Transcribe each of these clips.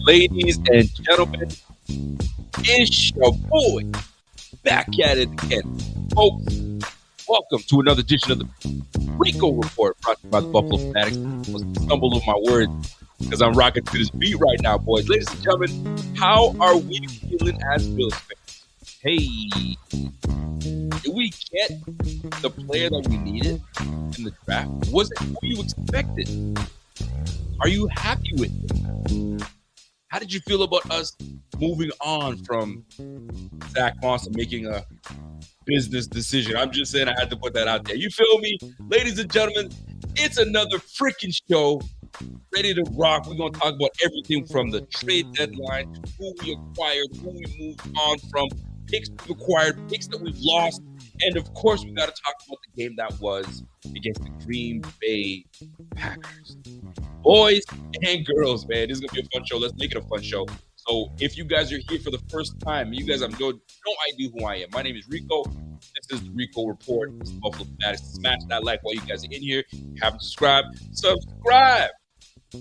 Ladies and gentlemen, it's your boy back at it again. Folks, welcome to another edition of the Rico Report brought to you by the Buffalo Fanatics. I must stumble over my words because I'm rocking to this beat right now, boys. Ladies and gentlemen, how are we feeling as Bills fans? Hey, did we get the player that we needed in the draft? Was it who you expected? Are you happy with it? How did you feel about us moving on from Zack Moss and making a business decision? I'm just saying I had to put that out there. You feel me? Ladies and gentlemen, it's another freaking show. Ready to rock. We're going to talk about everything from the trade deadline to who we acquired, who we moved on from, picks we've acquired, picks that we've lost. And, of course, we got to talk about the game that was against the Green Bay Packers. Boys and girls, man, this is going to be a fun show. Let's make it a fun show. So if you guys are here for the first time, you guys have no idea who I am. My name is Rico. This is the Rico Report. This is Buffalo Fanatics. Smash that like while you guys are in here. If you haven't subscribed, subscribe.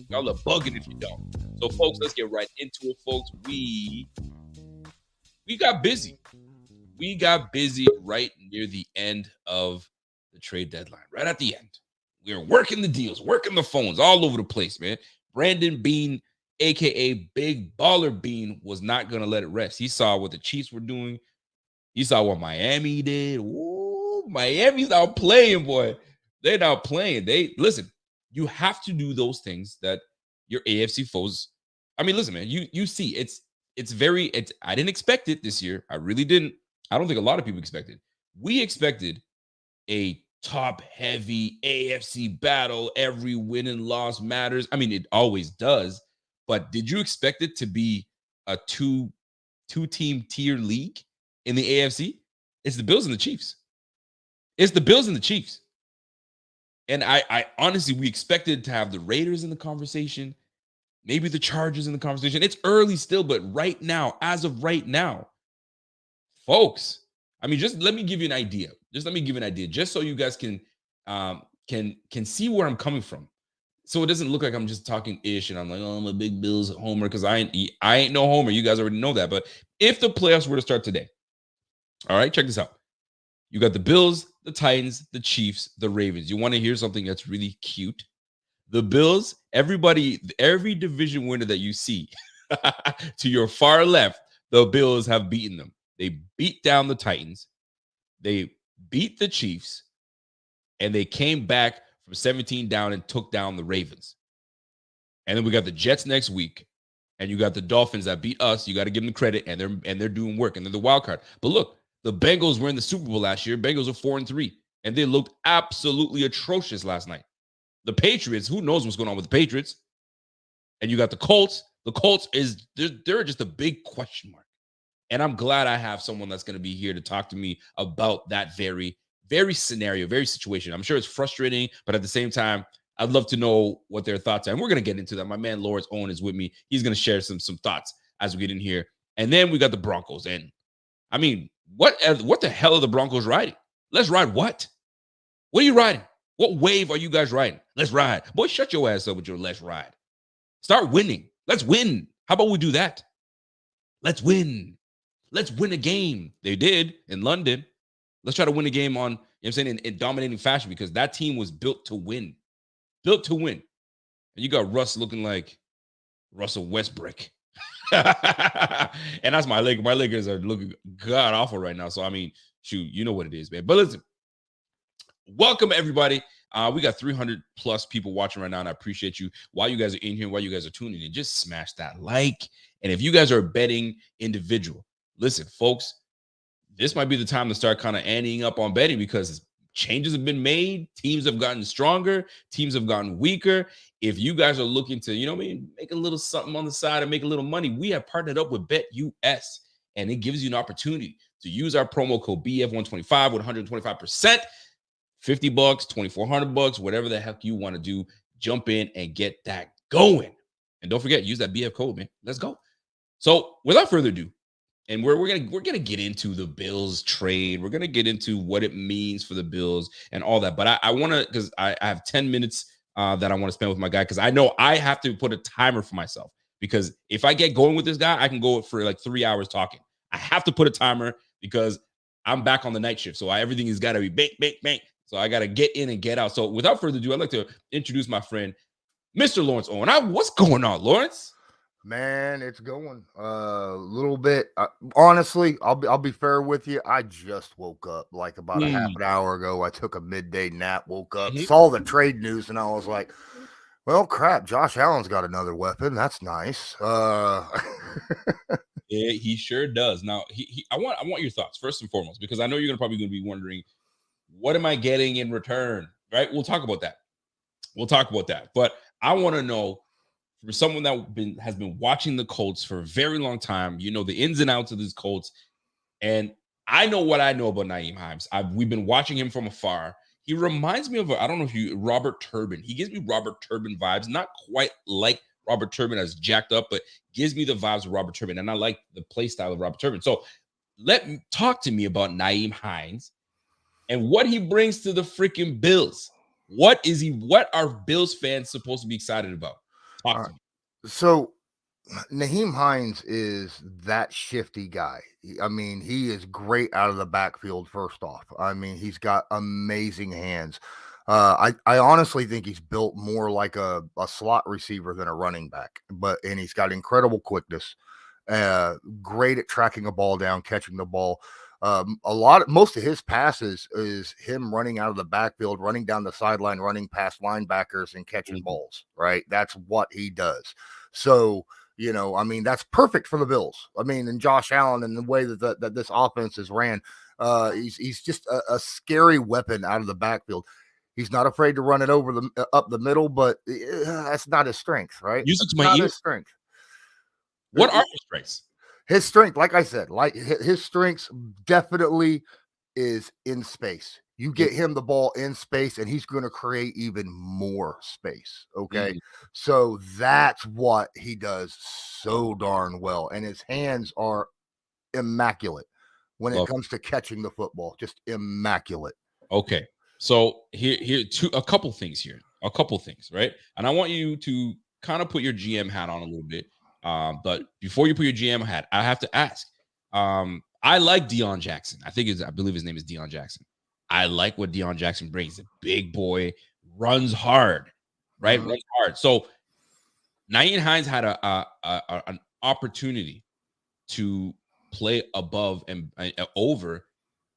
Y'all are bugging if you don't. So, folks, let's get right into it, folks. We got busy. We got busy right near the end of the trade deadline, right at the end. We were working the deals, working the phones all over the place, man. Brandon Beane, a.k.a. Big Baller Beane, was not going to let it rest. He saw what the Chiefs were doing. He saw what Miami did. Ooh, Miami's not playing, boy. They're not playing. Listen, you have to do those things that your AFC foes. I mean, listen, man, you see, I didn't expect it this year. I really didn't. I don't think a lot of people expected. We expected a top-heavy AFC battle. Every win and loss matters. I mean, it always does. But did you expect it to be a two-team tier league in the AFC? It's the Bills and the Chiefs. It's the Bills and the Chiefs. And I honestly, we expected to have the Raiders in the conversation, maybe the Chargers in the conversation. It's early still, but right now, as of right now, folks, I mean, just let me give you an idea. Just so you guys can see where I'm coming from. So it doesn't look like I'm just talking ish and I'm like, oh, I'm a big Bills homer, because I ain't no homer. You guys already know that. But if the playoffs were to start today, all right, check this out. You got the Bills, the Titans, the Chiefs, the Ravens. You want to hear something that's really cute? The Bills, every division winner that you see to your far left, the Bills have beaten them. They beat down the Titans. They beat the Chiefs. And they came back from 17 down and took down the Ravens. And then we got the Jets next week. And you got the Dolphins that beat us. You got to give them credit. And they're doing work. And they're the wild card. But look, the Bengals were in the Super Bowl last year. Bengals are 4-3. And they looked absolutely atrocious last night. The Patriots, who knows what's going on with the Patriots? And you got the Colts. The Colts they're just a big question mark. And I'm glad I have someone that's going to be here to talk to me about that very, very scenario, very situation. I'm sure it's frustrating, but at the same time, I'd love to know what their thoughts are. And we're going to get into that. My man, Lawrence Owen, is with me. He's going to share some thoughts as we get in here. And then we got the Broncos. And I mean, what the hell are the Broncos riding? Let's ride what? What are you riding? What wave are you guys riding? Let's ride. Boy, shut your ass up with your let's ride. Start winning. Let's win. How about we do that? Let's win. Let's win a game. They did in London. Let's try to win a game on, you know what I'm saying, in dominating fashion, because that team was built to win. Built to win. And you got Russ looking like Russell Westbrook. And that's my Lakers. My Lakers are looking god awful right now. So I mean, shoot, you know what it is, man. But listen, welcome everybody. We got 300 plus people watching right now, and I appreciate you. While you guys are in here, while you guys are tuning in, just smash that like. And if you guys are a betting individual, listen, folks, this might be the time to start kind of anteing up on betting because changes have been made. Teams have gotten stronger. Teams have gotten weaker. If you guys are looking to, you know what I mean, make a little something on the side and make a little money, we have partnered up with BetUS, and it gives you an opportunity to use our promo code BF125 with 125%, $50, $2,400, whatever the heck you want to do. Jump in and get that going. And don't forget, use that BF code, man. Let's go. So without further ado, and we're gonna get into the Bills trade. We're gonna get into what it means for the Bills and all that. But I want to, because I have 10 minutes that I want to spend with my guy, because I know I have to put a timer for myself. Because if I get going with this guy, I can go for like 3 hours talking. I have to put a timer because I'm back on the night shift, so everything has got to be bang, bang, bang. So I got to get in and get out. So without further ado, I'd like to introduce my friend, Mr. Lawrence Owen. What's going on, Lawrence? Man, it's going a little bit. Honestly, I'll be fair with you. I just woke up like about a half an hour ago. I took a midday nap, woke up, saw the trade news, and I was like, "Well, crap! Josh Allen's got another weapon. That's nice." Yeah, he sure does. Now, I want your thoughts first and foremost, because I know you're probably going to be wondering, what am I getting in return? Right? We'll talk about that. But I want to know, for someone that has been watching the Colts for a very long time, you know the ins and outs of these Colts, and I know what I know about Nyheim Hines. We've been watching him from afar. He reminds me of I don't know if you Robert Turbin. He gives me Robert Turbin vibes, not quite like Robert Turbin as jacked up, but gives me the vibes of Robert Turbin, and I like the play style of Robert Turbin. So talk to me about Nyheim Hines and what he brings to the freaking Bills. What are Bills fans supposed to be excited about? Talk to me. So, Nyheim Hines is that shifty guy. I mean, he is great out of the backfield, first off. I mean, he's got amazing hands. I honestly think he's built more like a slot receiver than a running back, and he's got incredible quickness, great at tracking a ball down, catching the ball. Most of his passes is him running out of the backfield, running down the sideline, running past linebackers and catching balls, right? That's what he does. So, I mean, that's perfect for the Bills. I mean, and Josh Allen and the way that this offense is ran, he's just a scary weapon out of the backfield. He's not afraid to run it up the middle, but that's not his strength, right? Use it to my ear. His strength. What are his strengths? His strength, like I said, his strengths definitely is in space. You get him the ball in space, and he's going to create even more space. Okay. So that's what he does so darn well. And his hands are immaculate when it comes to catching the football, just immaculate. Okay. So here a couple things, right? And I want you to kind of put your GM hat on a little bit. But before you put your GM hat, I have to ask. I like Deion Jackson. I believe his name is Deion Jackson. I like what Deion Jackson brings. A big boy, runs hard, right? Mm-hmm. Runs hard. So Nyheim Hines had an opportunity to play above and over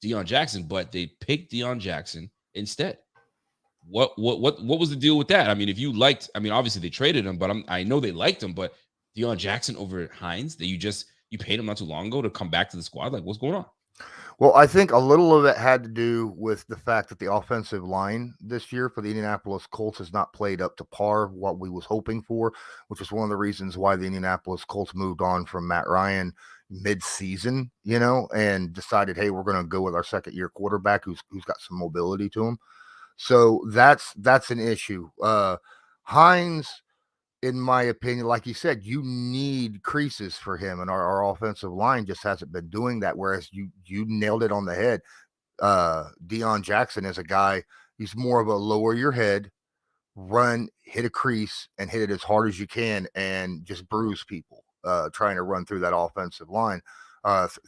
Deion Jackson, but they picked Deion Jackson instead. What was the deal with that? I mean, obviously they traded him, but I know they liked him, but Deion Jackson over Hines, that you paid him not too long ago to come back to the squad. Like, what's going on? Well, I think a little of it had to do with the fact that the offensive line this year for the Indianapolis Colts has not played up to par what we was hoping for, which was one of the reasons why the Indianapolis Colts moved on from Matt Ryan mid-season, and decided, hey, we're going to go with our second-year quarterback who's got some mobility to him. So that's an issue. Hines, in my opinion, like you said, you need creases for him, and our offensive line just hasn't been doing that. Whereas you nailed it on the head. Deion Jackson is a guy, he's more of a lower your head, run, hit a crease, and hit it as hard as you can, and just bruise people trying to run through that offensive line,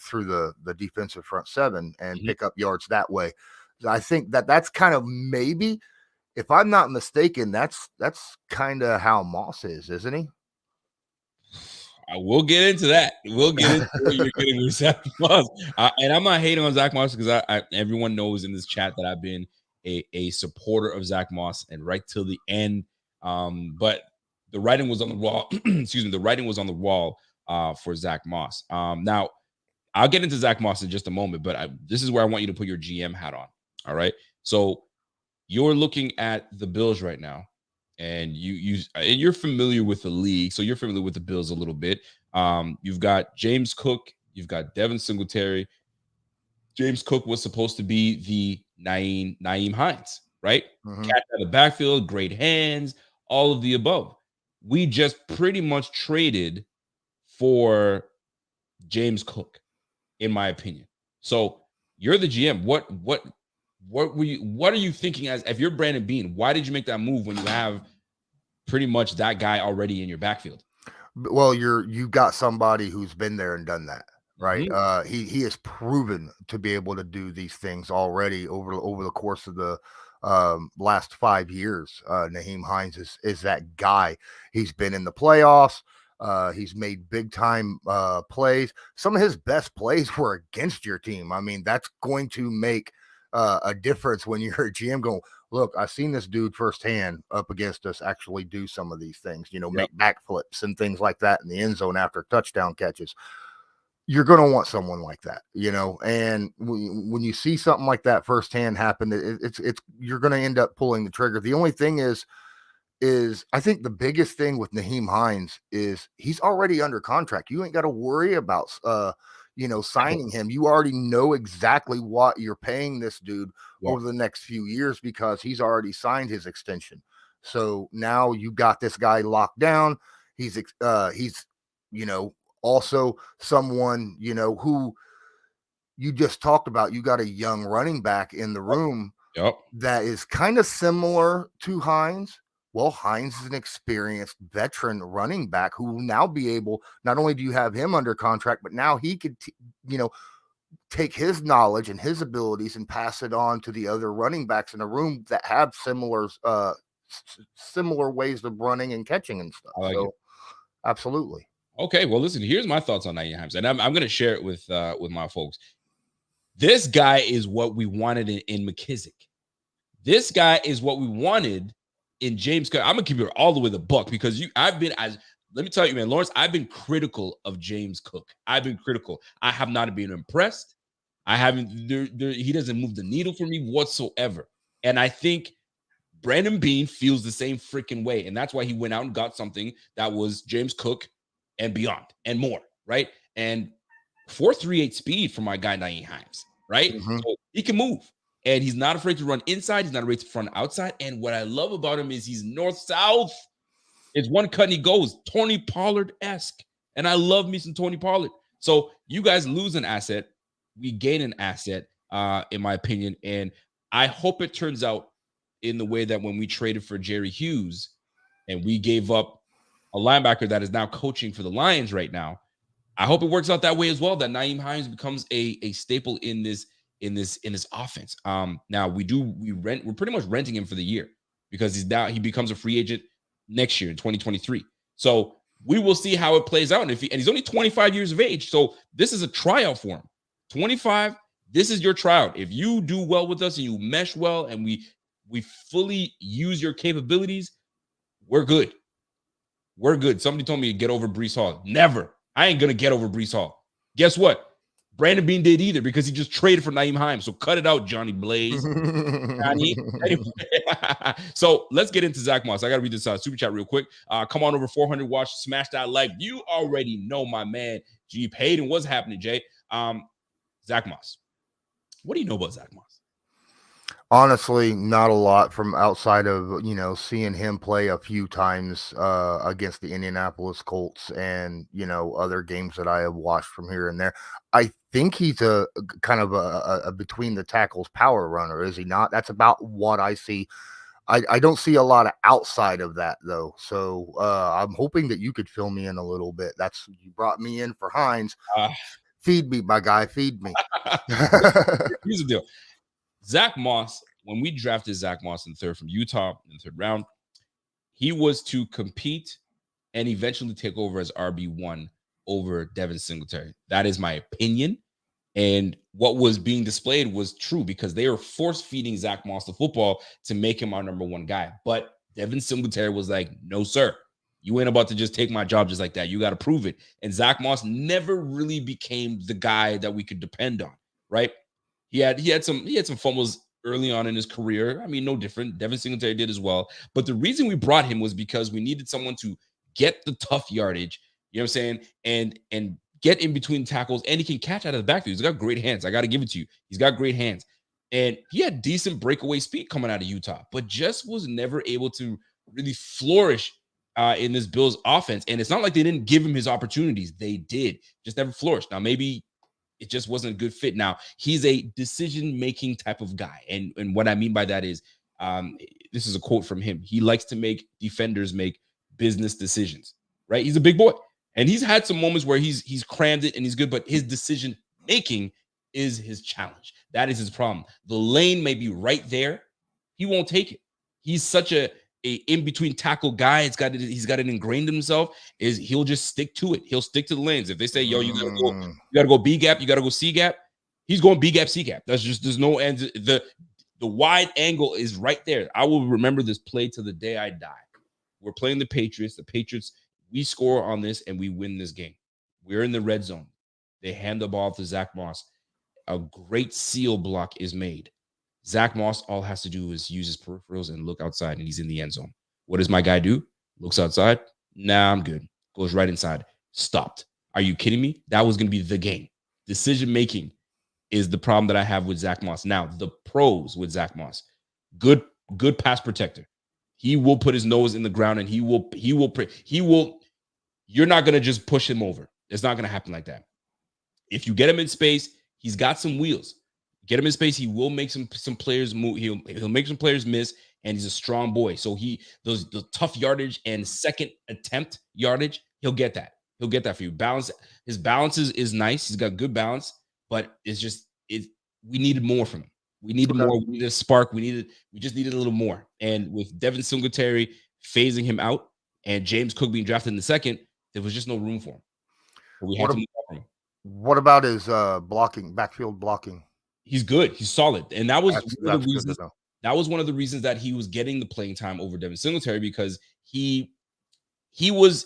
through the defensive front seven, and pick up yards that way. I think that's kind of, maybe, if I'm not mistaken, that's kind of how Moss is, isn't he? We'll get into that. We'll get into what you're getting with Zack Moss. And I'm not hating on Zack Moss because everyone knows in this chat that I've been a supporter of Zack Moss and right till the end. But the writing was on the wall. Excuse me. The writing was on the wall for Zack Moss. Now, I'll get into Zack Moss in just a moment, but this is where I want you to put your GM hat on. All right. So you're looking at the Bills right now. And you're familiar with the league, so you're familiar with the Bills a little bit. You've got James Cook, you've got Devin Singletary. James Cook was supposed to be the Nyheim Hines, right? Mm-hmm. Catch out of the backfield, great hands, all of the above. We just pretty much traded for James Cook, in my opinion. So you're the GM. What are you thinking as if you're Brandon Beane? Why did you make that move when you have pretty much that guy already in your backfield? Well, you got somebody who's been there and done that, right? Mm-hmm. He has proven to be able to do these things already over the course of the last 5 years. Nyheim Hines is that guy. He's been in the playoffs. He's made big time plays. Some of his best plays were against your team. I mean, that's going to make a difference when you're a GM going, look, I've seen this dude firsthand up against us actually do some of these things, make backflips and things like that in the end zone after touchdown catches. You're going to want someone like that, and when you see something like that firsthand happen, it's you're going to end up pulling the trigger. The only thing is I think the biggest thing with Nyheim Hines is he's already under contract. You ain't got to worry about signing him. You already know exactly what you're paying this dude over the next few years because he's already signed his extension. So now you got this guy locked down. He's also someone, who you just talked about. You got a young running back in the room that is kind of similar to Hines. Well, Hines is an experienced veteran running back who will now be able, not only do you have him under contract, but now he could, take his knowledge and his abilities and pass it on to the other running backs in the room that have similar ways of running and catching and stuff. So, absolutely. Okay, well, listen, here's my thoughts on Nyheim Hines, and I'm going to share it with my folks. This guy is what we wanted in McKissick. This guy is what we wanted in James Cook. I'm gonna keep it all the way the buck because let me tell you, man, Lawrence, I've been critical of James Cook. I've been critical. I have not been impressed. I haven't. He doesn't move the needle for me whatsoever. And I think Brandon Beane feels the same freaking way, and that's why he went out and got something that was James Cook and beyond and more, right? And 4.38 speed for my guy Nyheim Hines, right? Mm-hmm. So he can move. And he's not afraid to run inside. He's not afraid to run outside. And what I love about him is he's north-south. It's one cut and he goes. Tony Pollard-esque. And I love me some Tony Pollard. So you guys lose an asset. We gain an asset, in my opinion. And I hope it turns out in the way that when we traded for Jerry Hughes and we gave up a linebacker that is now coaching for the Lions right now, I hope it works out that way as well, that Nyheim Hines becomes a staple in this offense. Now we're pretty much renting him for the year because he becomes a free agent next year in 2023. So we will see how it plays out. And he's only 25 years of age. So this is a tryout for him. 25, this is your tryout. If you do well with us and you mesh well and we fully use your capabilities, we're good. We're good. Somebody told me to get over Breece Hall. Never. I ain't gonna get over Breece Hall. Guess what? Brandon Beane did either because he just traded for Nyheim Hines. So cut it out, Johnny Blaze. Johnny. Anyway, so let's get into Zack Moss. I got to read this super chat real quick. Come on over 400 watch, smash that like. You already know my man, G. Hayden. What's happening, Jay? Zack Moss. What do you know about Zack Moss? Honestly, not a lot from outside of, seeing him play a few times against the Indianapolis Colts and, other games that I have watched from here and there. I think he's a kind of a between the tackles power runner, is he not? That's about what I see. I don't see a lot of outside of that, though. So I'm hoping that you could fill me in a little bit. You brought me in for Hines. Feed me, my guy. Feed me. Here's the deal. Zack Moss, when we drafted Zack Moss in third from Utah in the third round, he was to compete and eventually take over as RB1 over Devin Singletary. That is my opinion. And what was being displayed was true because they were force feeding Zack Moss the football to make him our number one guy. But Devin Singletary was like, no, sir. You ain't about to just take my job just like that. You got to prove it. And Zack Moss never really became the guy that we could depend on, right? He had some fumbles early on in his career. I mean, no different. Devin Singletary did as well. But the reason we brought him was because we needed someone to get the tough yardage, you know what I'm saying, and get in between tackles, and he can catch out of the backfield. He's got great hands. I got to give it to you. He's got great hands. And he had decent breakaway speed coming out of Utah, but just was never able to really flourish in this Bills offense. And it's not like they didn't give him his opportunities. They did. Just never flourished. Now, maybe it just wasn't a good fit. Now, he's a decision-making type of guy. And what I mean by that is, this is a quote from him. He likes to make defenders make business decisions, right? He's a big boy. And he's had some moments where he's crammed it and he's good, but his decision-making is his challenge. That is his problem. The lane may be right there. He won't take it. He's such a in-between tackle guy. He's got it ingrained in himself. Is he'll just stick to it. He'll stick to the lanes. If they say, yo, you gotta go B gap, you gotta go C gap, he's going B gap, C gap. That's just, there's no end. The wide angle is right there. I will remember this play to the day I die. We're playing the Patriots. The Patriots, we score on this and we win this game. We're in the red zone. They hand the ball to Zack Moss. A great seal block is made. Zack Moss, all has to do is use his peripherals and look outside, and he's in the end zone. What does my guy do? Looks outside. Nah, I'm good. Goes right inside. Stopped. Are you kidding me? That was going to be the game. Decision-making is the problem that I have with Zack Moss. Now, the pros with Zack Moss. Good pass protector. He will put his nose in the ground, and he will. You're not going to just push him over. It's not going to happen like that. If you get him in space, he's got some wheels. Get him in space, he will make some players move. He'll make some players miss, and he's a strong boy. So the tough yardage and second attempt yardage, he'll get that. He'll get that for you. His balance is nice. He's got good balance, but we needed more from him. We needed more. We needed a spark. We just needed a little more. And with Devin Singletary phasing him out and James Cook being drafted in the second, there was just no room for him. So we had to move on from him. What about his backfield blocking? He's good. He's solid. And that was one of the reasons that he was getting the playing time over Devin Singletary, because he was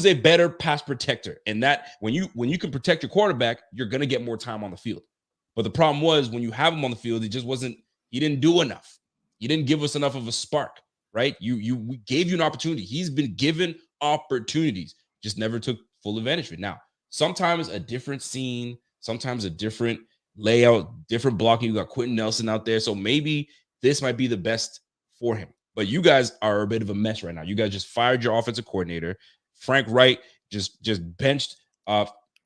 a better pass protector. And that when you can protect your quarterback, you're going to get more time on the field. But the problem was when you have him on the field, he didn't do enough. He didn't give us enough of a spark, right? We gave you an opportunity. He's been given opportunities, just never took full advantage of it. Now, sometimes a different scene, sometimes a different layout, different blocking. You got Quentin Nelson out there. So maybe this might be the best for him. But you guys are a bit of a mess right now. You guys just fired your offensive coordinator. Frank Wright just benched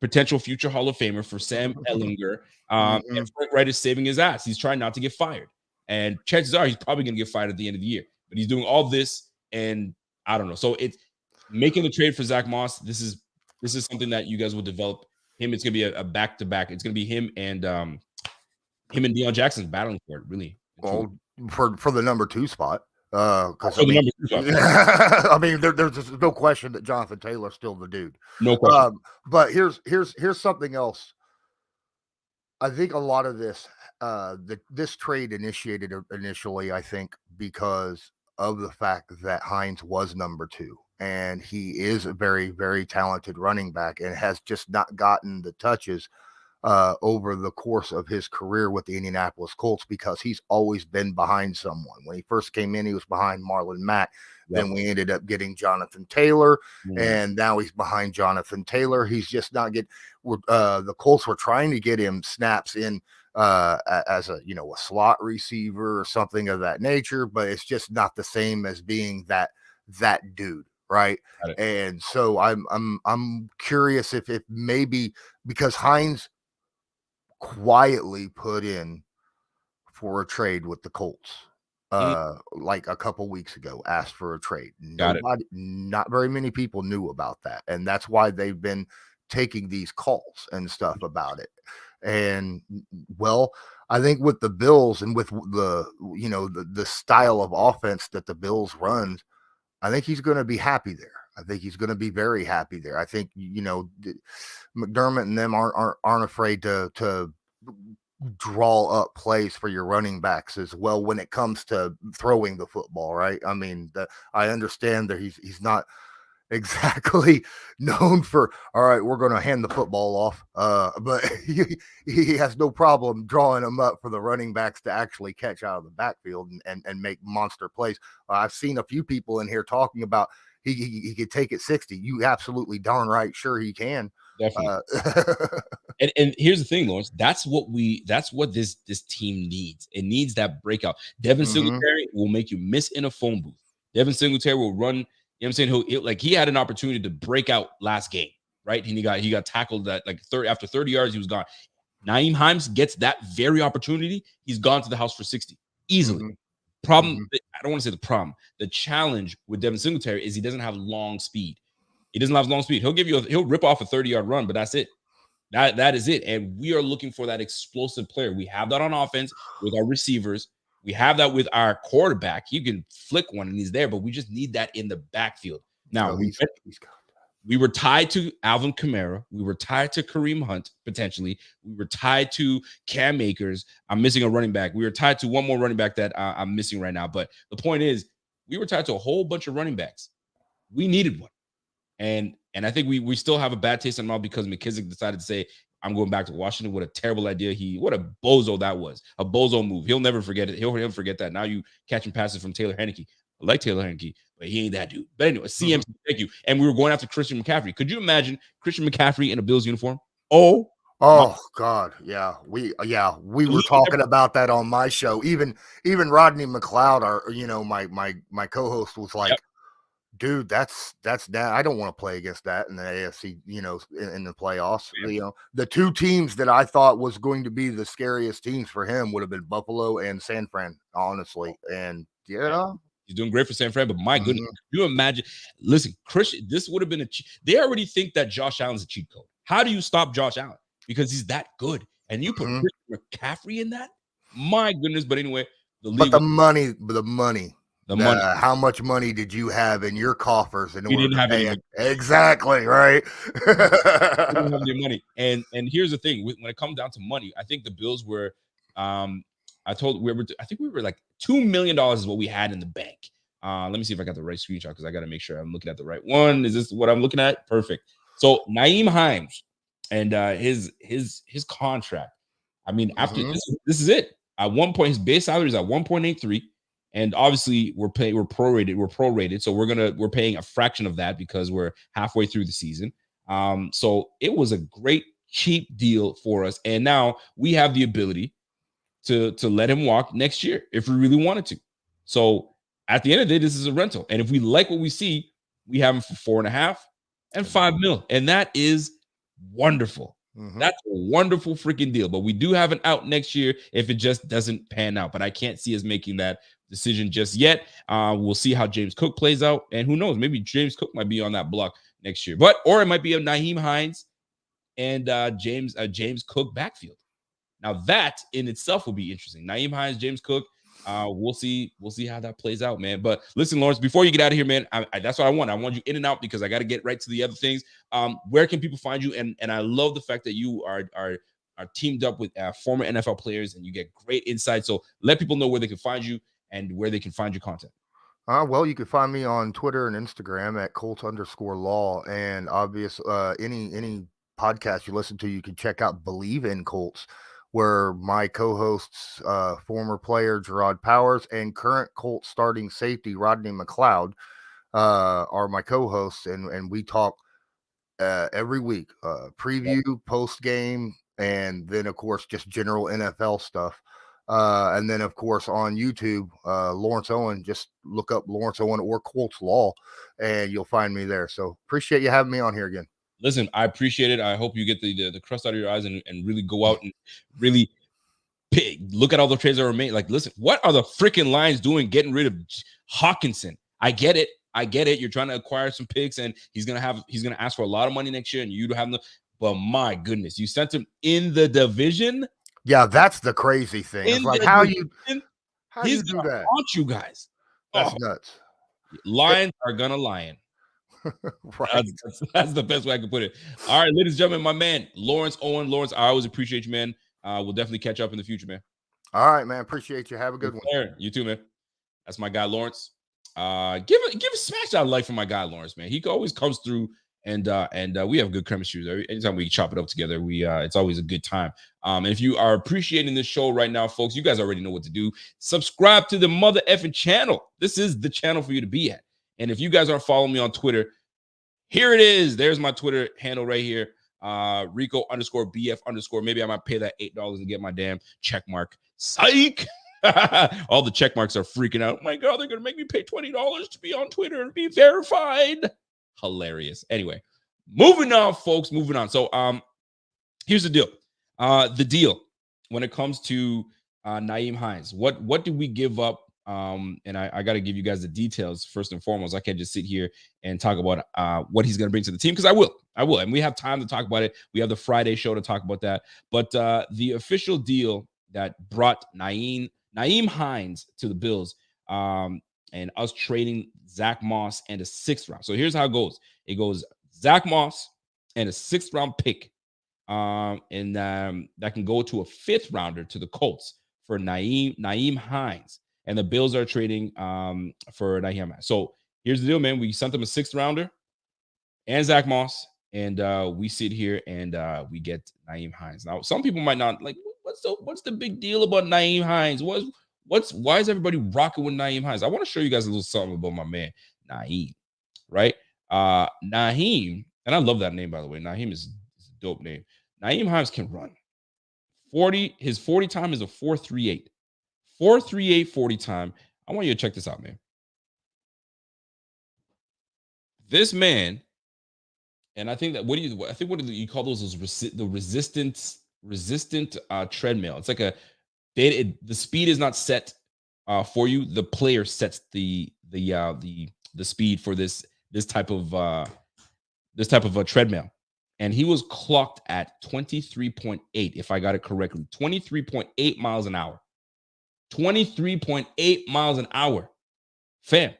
potential future Hall of Famer for Sam Ehlinger. And Frank Wright is saving his ass. He's trying not to get fired. And chances are he's probably going to get fired at the end of the year. But he's doing all this, and I don't know. So it's making the trade for Zack Moss. This is something that you guys will develop. It's gonna be a back-to-back. It's gonna be him and Deion Jackson battling for it. Really, well, for the number 2 spot. Because I mean, there's no question that Jonathan Taylor's still the dude. No question. But here's something else. I think a lot of this this trade initiated initially, I think, because of the fact that Hines was number 2. And he is a very, very talented running back and has just not gotten the touches over the course of his career with the Indianapolis Colts, because he's always been behind someone. When he first came in, he was behind Marlon Mack. Yep. Then we ended up getting Jonathan Taylor, and now he's behind Jonathan Taylor. He's just not getting the Colts were trying to get him snaps in as a slot receiver or something of that nature, but it's just not the same as being that dude. Right. And so I'm curious if maybe because Hines quietly put in for a trade with the Colts like a couple weeks ago, asked for a trade. Not very many people knew about that. And that's why they've been taking these calls and stuff about it. And well, I think with the Bills and with the style of offense that the Bills runs, I think he's going to be happy there. I think he's going to be very happy there. I think, McDermott and them aren't afraid to draw up plays for your running backs as well when it comes to throwing the football, right? I mean, I understand that he's not exactly known for, all right, we're going to hand the football off, but he has no problem drawing them up for the running backs to actually catch out of the backfield and make monster plays. I've seen a few people in here talking about he could take it 60. You absolutely darn right sure he can. Definitely. And here's the thing, Lawrence. That's what this team needs. It needs that breakout. Devin Singletary will make you miss in a phone booth. Devin Singletary will run. You know what I'm saying? He had an opportunity to break out last game, right? And he got tackled at after 30 yards, he was gone. Nyheim Hines gets that very opportunity. He's gone to the house for 60 easily. Problem, I don't want to say the problem. The challenge with Devin Singletary is he doesn't have long speed. He doesn't have long speed. He'll rip off a 30-yard run, but that's it. That is it. And we are looking for that explosive player. We have that on offense with our receivers. We have that with our quarterback. You can flick one and he's there, but we just need that in the backfield. Now, we were tied to Alvin Kamara. We were tied to Kareem Hunt, potentially. We were tied to Cam Akers. I'm missing a running back. We were tied to one more running back that I'm missing right now. But the point is, we were tied to a whole bunch of running backs. We needed one. And I think we still have a bad taste in our mouth because McKissick decided to say, I'm going back to Washington. What a terrible idea. What a bozo that was. A bozo move. He'll never forget it. He'll never forget that. Now you catching passes from Taylor Heinicke. I like Taylor Heinicke, but he ain't that dude. But anyway, CMC, thank you. And we were going after Christian McCaffrey. Could you imagine Christian McCaffrey in a Bills uniform? Oh God. Yeah. We were talking about that on my show. Even Rodney McLeod, my co-host was like, dude, that's I don't want to play against that in the AFC, in the playoffs. Yeah. The two teams that I thought was going to be the scariest teams for him would have been Buffalo and San Fran, honestly. And he's doing great for San Fran, but my goodness, can you imagine? Listen, Christian, this would have been they already think that Josh Allen's a cheat code. How do you stop Josh Allen? Because he's that good. And you put Christian McCaffrey in that? My goodness. But anyway, the money. How much money did you have in your coffers? And you didn't have any money. Exactly, right? You didn't have any money. And here's the thing: when it comes down to money, I think the Bills were. I think we were like $2 million is what we had in the bank. Let me see if I got the right screenshot because I got to make sure I'm looking at the right one. Is this what I'm looking at? Perfect. So Nyheim Hines and his contract. I mean, after this is it. At one point, his base salary is at 1.83. And obviously, we're prorated. So we're paying a fraction of that because we're halfway through the season. So it was a great, cheap deal for us. And now we have the ability to let him walk next year if we really wanted to. So at the end of the day, this is a rental. And if we like what we see, we have him for $4.5 and $5 million. And that is wonderful. That's a wonderful freaking deal. But we do have an out next year if it just doesn't pan out. But I can't see us making that decision just yet. We'll see how James Cook plays out. And who knows? Maybe James Cook might be on that block next year. Or it might be a Nyheim Hines and James Cook backfield. Now that in itself will be interesting. Nyheim Hines, James Cook. We'll see how that plays out, man. But listen, Lawrence, before you get out of here, man, that's what I want. I want you in and out because I got to get right to the other things. Where can people find you? And I love the fact that you are teamed up with former NFL players and you get great insight. So let people know where they can find you and where they can find your content. Well, you can find me on Twitter and Instagram at Colts_law. And any podcast you listen to, you can check out Believe in Colts, where my co-hosts, former player Gerard Powers and current Colts starting safety Rodney McLeod, are my co-hosts, and we talk every week, preview, post game, and then of course just general NFL stuff. And then of course on YouTube, Lawrence Owen. Just look up Lawrence Owen or Colts Law, and you'll find me there. So appreciate you having me on here again. Listen, I appreciate it. I hope you get the crust out of your eyes and really go out and really look at all the trades that were made. Like, listen, what are the freaking Lions doing getting rid of Hawkinson? I get it. You're trying to acquire some picks, and he's gonna ask for a lot of money next year, and you don't have but my goodness, you sent him in the division. Yeah, that's the crazy thing. It's like how you do that? Haunt you guys. That's nuts. Lions are gonna lion. Right. That's the best way I can put it. All right, ladies and gentlemen, my man, Lawrence Owen. Lawrence, I always appreciate you, man. We'll definitely catch up in the future, man. All right, man. Appreciate you. Have a good one. You too, man. That's my guy, Lawrence. Give a smash out life for my guy, Lawrence, man. He always comes through, and we have good chemistry. Anytime we chop it up together, it's always a good time. And if you are appreciating this show right now, folks, you guys already know what to do. Subscribe to the mother effing channel. This is the channel for you to be at. And if you guys aren't following me on Twitter, here it is. There's my Twitter handle right here. Rico_BF_. Maybe I might pay that $8 and get my damn check mark. Psych. All the check marks are freaking out. Oh my God, they're going to make me pay $20 to be on Twitter and be verified. Hilarious. Anyway, moving on, folks. Moving on. So here's the deal. The deal when it comes to Nyheim Hines. What did we give up? And I got to give you guys the details first and foremost. I can't just sit here and talk about what he's going to bring to the team, because I will. And we have time to talk about it. We have the Friday show to talk about that. But the official deal that brought Nyheim Hines to the Bills, and us trading Zack Moss and a 6th round. So here's how it goes. It goes Zack Moss and a 6th round pick, and that can go to a 5th rounder to the Colts for Nyheim Hines. And the Bills are trading for Nyheim Hines. So here's the deal, man. We sent them a 6th rounder and Zack Moss, and we sit here and we get Nyheim Hines. Now, some people might not like, what's the big deal about Nyheim Hines? Why is everybody rocking with Nyheim Hines? I want to show you guys a little something about my man Nyheim, right? Nyheim, and I love that name, by the way. Nyheim is a dope name. Nyheim Hines can run. His 40 time is a 4.38. 4.38 40 time. I want you to check this out, man. This man, and I think that what do you call those the resistant treadmill. It's like the speed is not set for you. The player sets the speed for this type of a treadmill. And he was clocked at 23.8, if I got it correctly. 23.8 miles an hour. 23.8 miles an hour. Fam,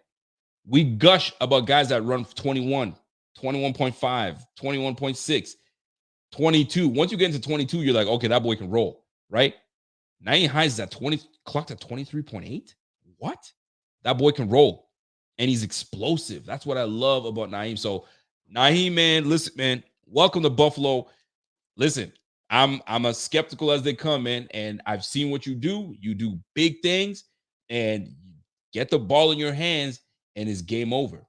we gush about guys that run 21, 21.5, 21.6, 22. Once you get into 22, you're like, okay, that boy can roll, right? Nyheim Hines is clocked at 23.8. What? That boy can roll. And he's explosive. That's what I love about Nyheim. So, Nyheim, man, listen, man, welcome to Buffalo. Listen, I'm as skeptical as they come, man, and I've seen what you do. You do big things, and you get the ball in your hands, and it's game over.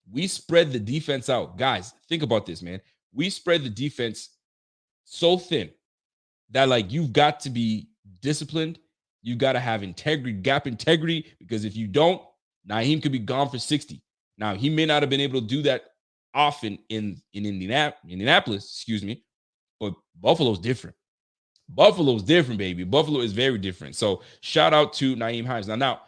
We spread the defense out. Guys, think about this, man. We spread the defense so thin that, like, you've got to be disciplined. You got to have gap integrity, because if you don't, Nyheim could be gone for 60. Now, he may not have been able to do that often in Indianapolis, but Buffalo's different. Buffalo's different, baby. Buffalo is very different. So shout out to Nyheim Hines. Now,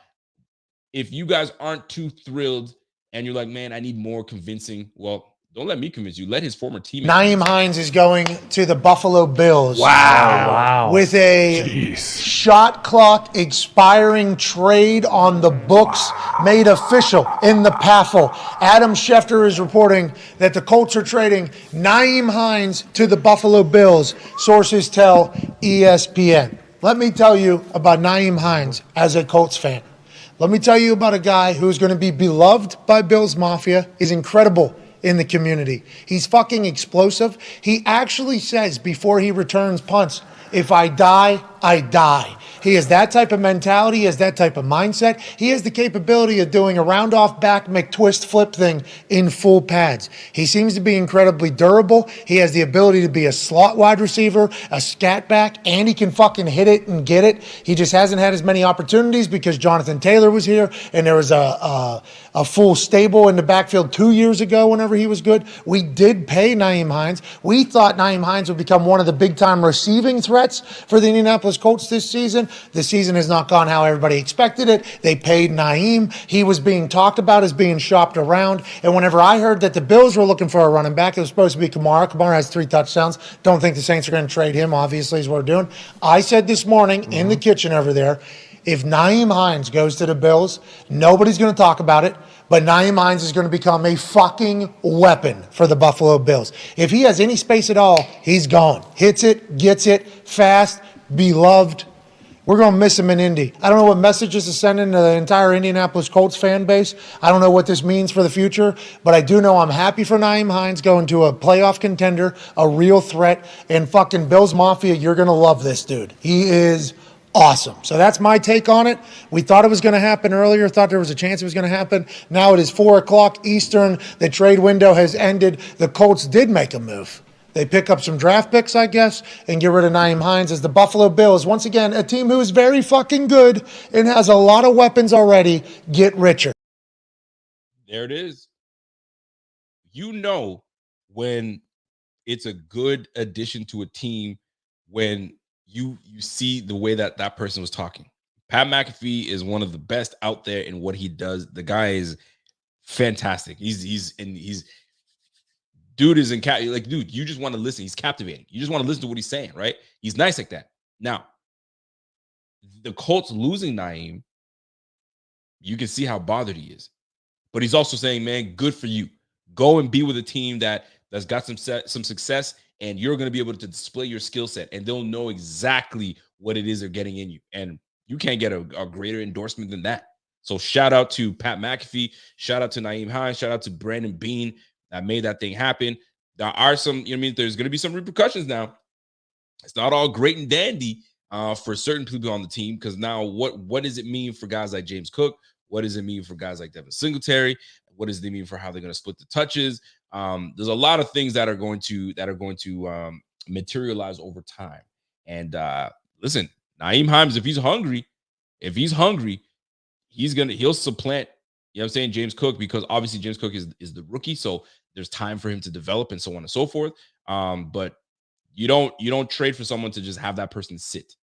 if you guys aren't too thrilled and you're like, man, I need more convincing, well, don't let me convince you. Let his former teammate. Nyheim Hines is going to the Buffalo Bills. Wow. With a shot clock expiring trade on the books made official in the PAFL. Adam Schefter is reporting that the Colts are trading Nyheim Hines to the Buffalo Bills. Sources tell ESPN. Let me tell you about Nyheim Hines as a Colts fan. Let me tell you about a guy who's going to be beloved by Bills Mafia. He's incredible in the community. He's fucking explosive. He actually says before he returns punts, if I die, I die. He has that type of mentality. He has that type of mindset. He has the capability of doing a round-off back McTwist flip thing in full pads. He seems to be incredibly durable. He has the ability to be a slot wide receiver, a scat back, and he can fucking hit it and get it. He just hasn't had as many opportunities because Jonathan Taylor was here, and there was a full stable in the backfield 2 years ago whenever he was good. We did pay Nyheim Hines. We thought Nyheim Hines would become one of the big-time receiving threats for the Indianapolis Colts this season. The season has not gone how everybody expected it. They paid Nyheim. He was being talked about as being shopped around. And whenever I heard that the Bills were looking for a running back, it was supposed to be Kamara. Kamara has 3 touchdowns. Don't think the Saints are going to trade him, obviously, is what we're doing. I said this morning in the kitchen over there, if Nyheim Hines goes to the Bills, nobody's going to talk about it. But Nyheim Hines is going to become a fucking weapon for the Buffalo Bills. If he has any space at all, he's gone. Hits it, gets it, fast, beloved. We're going to miss him in Indy. I don't know what messages to send into the entire Indianapolis Colts fan base. I don't know what this means for the future, but I do know I'm happy for Nyheim Hines going to a playoff contender, a real threat, and fucking Bills Mafia, you're going to love this dude. He is awesome. So that's my take on it. We thought it was going to happen earlier, thought there was a chance it was going to happen. Now it is 4 o'clock Eastern. The trade window has ended. The Colts did make a move. They pick up some draft picks, I guess, and get rid of Nyheim Hines as the Buffalo Bills, once again, a team who is very fucking good and has a lot of weapons already, get richer. There it is. You know when it's a good addition to a team when you see the way that that person was talking. Pat McAfee is one of the best out there in what he does. The guy is fantastic. He's dude is in like, dude, you just want to listen. He's captivating. You just want to listen to what he's saying, right? He's nice like that. Now, the Colts losing Nyheim, you can see how bothered he is. But he's also saying, man, good for you. Go and be with a team that's got some success, and you're going to be able to display your skill set, and they'll know exactly what it is they're getting in you. And you can't get a greater endorsement than that. So shout out to Pat McAfee. Shout out to Nyheim Hines. Shout out to Brandon Beane that made that thing happen. There are some, you know what I mean? There's going to be some repercussions now. It's not all great and dandy for certain people on the team, because now what does it mean for guys like James Cook? What does it mean for guys like Devin Singletary? What does it mean for how they're going to split the touches? There's a lot of things that are going to materialize over time. And listen, Nyheim Hines, if he's hungry, he'll supplant, you know what I'm saying, James Cook, because obviously James Cook is the rookie, so there's time for him to develop and so on and so forth. But you don't trade for someone to just have that person sit.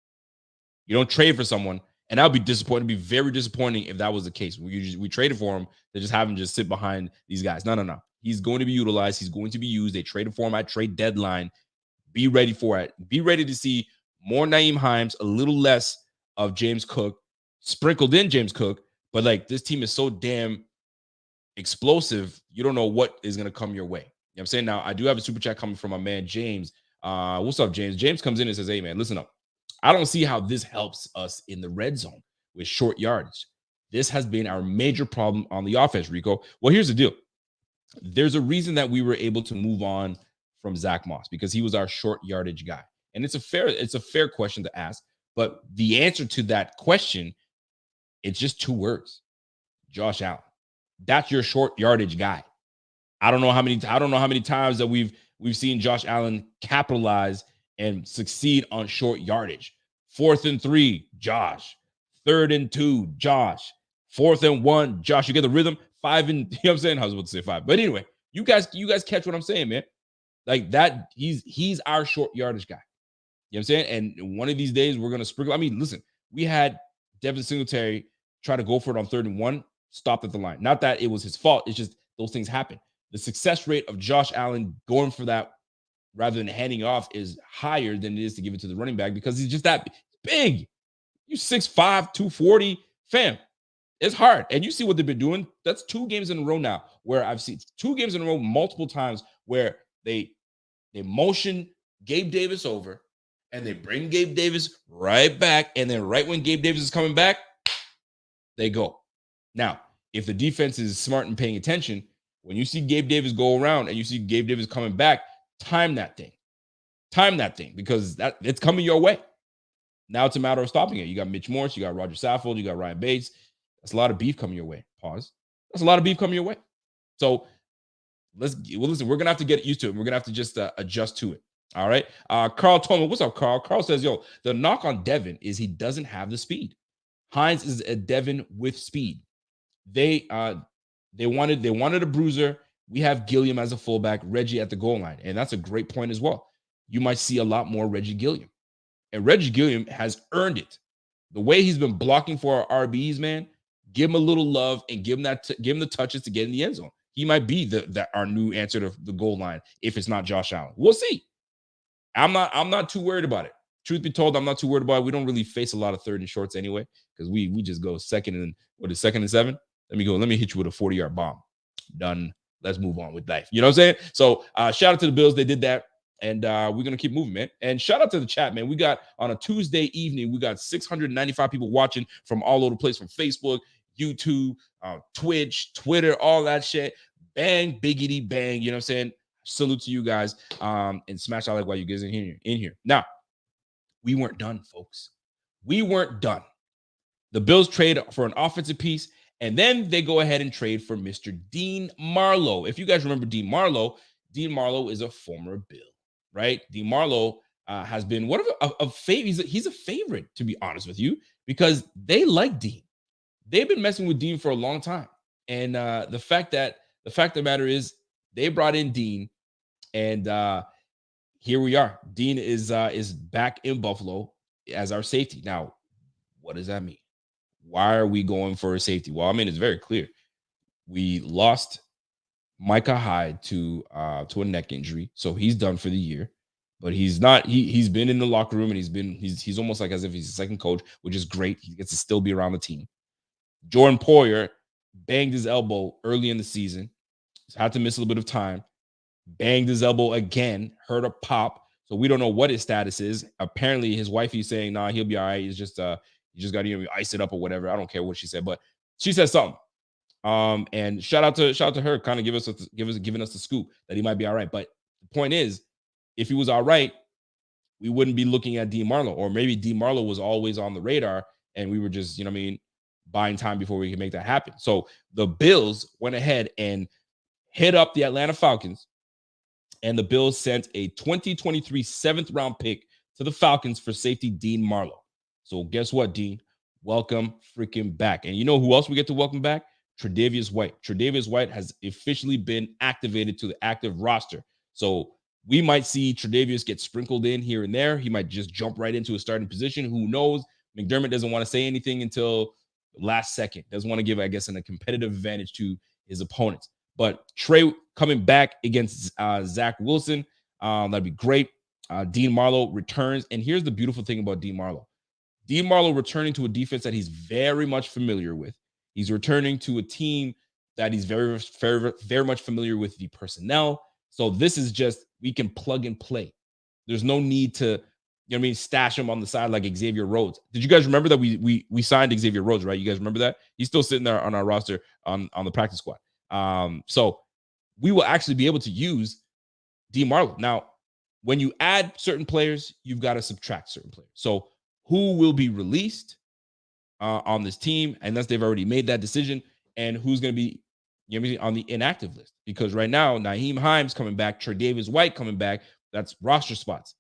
You don't trade for someone, and I'll be disappointed. It'd be very disappointing if that was the case. We traded for him to just have him just sit behind these guys. No. He's going to be utilized. He's going to be used. They traded for him at trade deadline. Be ready for it. Be ready to see more Nyheim Hines, a little less of James Cook, sprinkled in James Cook. But like, this team is so damn explosive, you don't know what is going to come your way. You know what I'm saying? Now, I do have a super chat coming from my man, James. What's up, James? James comes in and says, hey, man, listen up. I don't see how this helps us in the red zone with short yardage. This has been our major problem on the offense, Rico. Well, here's the deal. There's a reason that we were able to move on from Zack Moss, because he was our short yardage guy. And it's a fair question to ask. But the answer to that question, it's just 2 words. Josh Allen. That's your short yardage guy. I don't know how many times that we've seen Josh Allen capitalize and succeed on short yardage. 4th and 3, Josh. 3rd and 2, Josh. 4th and 1, Josh. You get the rhythm. 5 and, you know what I'm saying? I was about to say 5. But anyway, you guys catch what I'm saying, man. Like that, he's our short yardage guy. You know what I'm saying? And one of these days we're gonna sprinkle. I mean, listen, we had Devin Singletary try to go for it on 3rd and 1, stopped at the line. Not that it was his fault. It's just those things happen. The success rate of Josh Allen going for that rather than handing off is higher than it is to give it to the running back, because he's just that big. You 6'5", 240, fam. It's hard. And you see what they've been doing. That's 2 games in a row now where I've seen 2 games in a row multiple times where they motion Gabe Davis over and they bring Gabe Davis right back. And then right when Gabe Davis is coming back, they go. Now, if the defense is smart and paying attention, when you see Gabe Davis go around and you see Gabe Davis coming back, time that thing. Because it's coming your way. Now it's a matter of stopping it. You got Mitch Morse, you got Roger Saffold, you got Ryan Bates. That's a lot of beef coming your way. Pause. That's a lot of beef coming your way. So listen, we're going to have to get used to it. We're going to have to just adjust to it. All right. Carl Tolman, what's up, Carl? Carl says, yo, the knock on Devin is he doesn't have the speed. Hines is a Devin with speed. They wanted a bruiser. We have Gilliam as a fullback, Reggie at the goal line. And that's a great point as well. You might see a lot more Reggie Gilliam. And Reggie Gilliam has earned it. The way he's been blocking for our RBs, man, give him a little love and give him the touches to get in the end zone. He might be our new answer to the goal line if it's not Josh Allen. We'll see. I'm not too worried about it. Truth be told, I'm not too worried about it. We don't really face a lot of 3rd and shorts anyway, because we just go 2nd and 7. Let me hit you with a 40-yard bomb. Done. Let's move on with life. You know what I'm saying? So shout out to the Bills. They did that. And we're going to keep moving, man. And shout out to the chat, man. We got on a Tuesday evening, we got 695 people watching from all over the place, from Facebook, YouTube, Twitch, Twitter, all that shit. Bang, biggity, bang. You know what I'm saying? Salute to you guys. And smash out like while you guys in here. Now, we weren't done, folks. We weren't done. The Bills trade for an offensive piece, and then they go ahead and trade for Mr. Dean Marlowe. If you guys remember Dean Marlowe is a former Bill, right? Dean Marlowe has been one of a favorite. He's a favorite, to be honest with you, because they like Dean. They've been messing with Dean for a long time, and the fact of the matter is, they brought in Dean, and here we are. Dean is back in Buffalo as our safety. Now, what does that mean? Why are we going for a safety? Well, I mean, it's very clear. We lost Micah Hyde to a neck injury, so he's done for the year. But he's not. He's been in the locker room, and he's almost like as if he's a second coach, which is great. He gets to still be around the team. Jordan Poyer banged his elbow early in the season. He's had to miss a little bit of time. Banged his elbow again. Heard a pop. So we don't know what his status is. Apparently, his wife is saying, "Nah, he'll be all right. He's just you just got to ice it up or whatever." I don't care what she said, but she said something. And shout out to her, kind of giving us the scoop that he might be all right. But the point is, if he was all right, we wouldn't be looking at Dean Marlowe, or maybe Dean Marlowe was always on the radar, and we were just, buying time before we can make that happen. So the Bills went ahead and hit up the Atlanta Falcons, and the Bills sent a 2023 7th round pick to the Falcons for safety Dean Marlowe. So guess what, Dean? Welcome freaking back. And you know who else we get to welcome back? Tre'Davious White. Tre'Davious White has officially been activated to the active roster. So we might see Tre'Davious get sprinkled in here and there. He might just jump right into a starting position. Who knows? McDermott doesn't want to say anything until the last second. Doesn't want to give, I guess, a competitive advantage to his opponents. But Trey coming back against Zach Wilson, that'd be great. Dean Marlowe returns. And here's the beautiful thing about Dean Marlowe. Dean Marlowe returning to a defense that he's very much familiar with. He's returning to a team that he's very, very, very much familiar with the personnel. So this is just, we can plug and play. There's no need to, stash him on the side like Xavier Rhodes. Did you guys remember that we signed Xavier Rhodes, right? You guys remember that? He's still sitting there on our roster on the practice squad. So we will actually be able to use Dean Marlowe. Now, when you add certain players, you've got to subtract certain players. So who will be released on this team, unless they've already made that decision, and who's going to be on the inactive list? Because right now, Nyheim Hines coming back, Tre'Davious White coming back, that's roster spots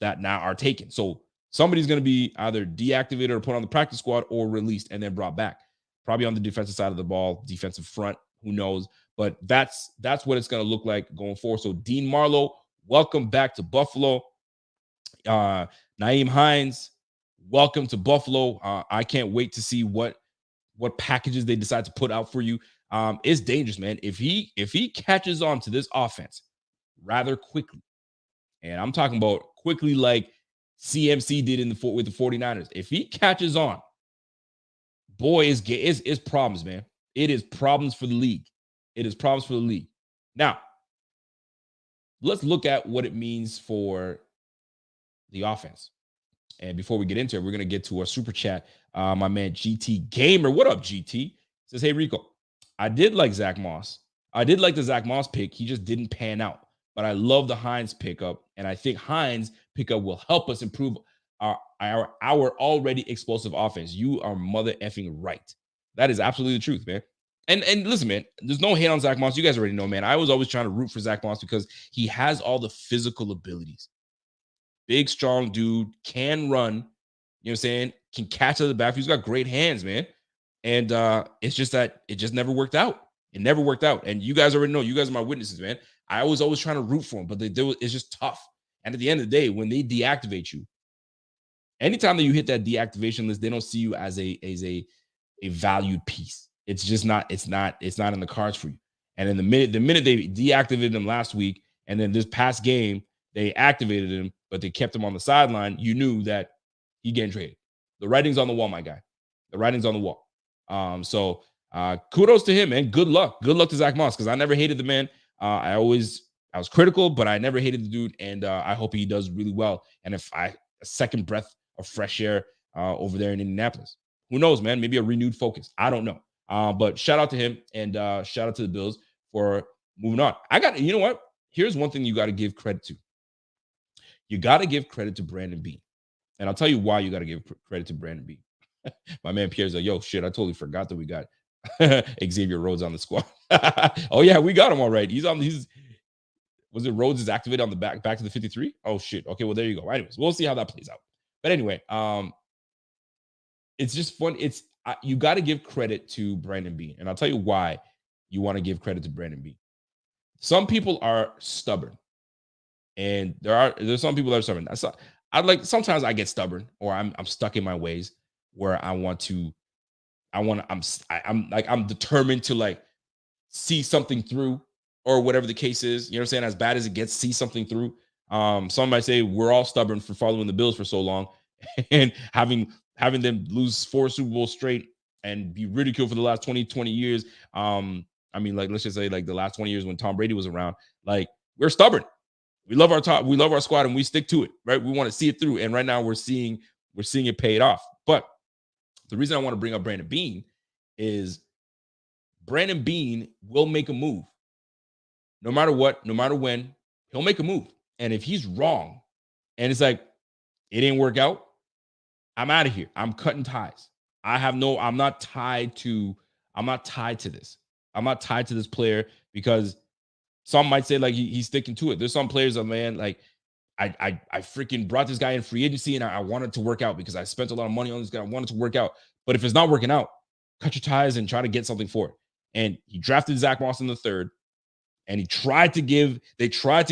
that now are taken. So somebody's going to be either deactivated or put on the practice squad or released and then brought back. Probably on the defensive side of the ball, defensive front, who knows? But that's what it's going to look like going forward. So Dean Marlowe, welcome back to Buffalo. Nyheim Hines, welcome to Buffalo. I can't wait to see what packages they decide to put out for you. It's dangerous, man. If he catches on to this offense rather quickly, and I'm talking about quickly like CMC did with the 49ers. If he catches on, boy, it's problems, man. It is problems for the league. It is problems for the league. Now, let's look at what it means for the offense. And before we get into it, we're going to get to our super chat. My man GT Gamer. What up, GT? Says, hey, Rico, I did like Zack Moss. I did like the Zack Moss pick. He just didn't pan out. But I love the Hines pickup. And I think Hines pickup will help us improve our already explosive offense. You are mother effing right. That is absolutely the truth, man. And listen, man, there's no hate on Zack Moss. You guys already know, man. I was always trying to root for Zack Moss because he has all the physical abilities. Big, strong dude, can run, you know what I'm saying? Can catch out of the backfield. He's got great hands, man. And it's just that it just never worked out. It never worked out. And you guys already know. You guys are my witnesses, man. I was always trying to root for him, but it's just tough. And at the end of the day, when they deactivate you, anytime that you hit that deactivation list, they don't see you as a valued piece. It's just not. It's not in the cards for you. And then the minute they deactivated him last week, and then this past game they activated him, but they kept him on the sideline, you knew that he getting traded. The writing's on the wall, my guy. The writing's on the wall. So Kudos to him, man. Good luck. Good luck to Zack Moss, because I never hated the man. I was critical, but I never hated the dude, and I hope he does really well. And if a second breath of fresh air over there in Indianapolis, who knows, man? Maybe a renewed focus. I don't know. But shout out to him, and shout out to the Bills for moving on. You know what? Here's one thing you got to give credit to. You got to give credit to Brandon Beane. And I'll tell you why you got to give credit to Brandon Beane. My man Pierre's like, yo, shit, I totally forgot that we got Xavier Rhodes on the squad. Oh, yeah, we got him all right. Was it Rhodes is activated on the back to the 53? Oh, shit. Okay, well, there you go. Anyways, we'll see how that plays out. But anyway, it's just fun. You got to give credit to Brandon Beane. And I'll tell you why you want to give credit to Brandon Beane. Some people are stubborn. And there's some people that are stubborn. Sometimes I get stubborn, or I'm stuck in my ways where I'm determined to like see something through, or whatever the case is. You know what I'm saying? As bad as it gets, see something through. Some might say we're all stubborn for following the Bills for so long and having them lose 4 Super Bowls straight and be ridiculed for the last 20 years. Let's just say like the last 20 years when Tom Brady was around, like we're stubborn. We love our squad, and we stick to it, right? We want to see it through. And right now we're seeing it paid off. But the reason I want to bring up Brandon Beane is Brandon Beane will make a move. No matter what, no matter when, he'll make a move. And if he's wrong and it's like, it didn't work out, I'm out of here. I'm cutting ties. I'm not tied to this. I'm not tied to this player, because some might say like he's sticking to it. There's some players that, man, like I freaking brought this guy in free agency, and I wanted to work out because I spent a lot of money on this guy. I wanted to work out. But if it's not working out, cut your ties and try to get something for it. And he drafted Zack Moss in the 3rd, and they tried to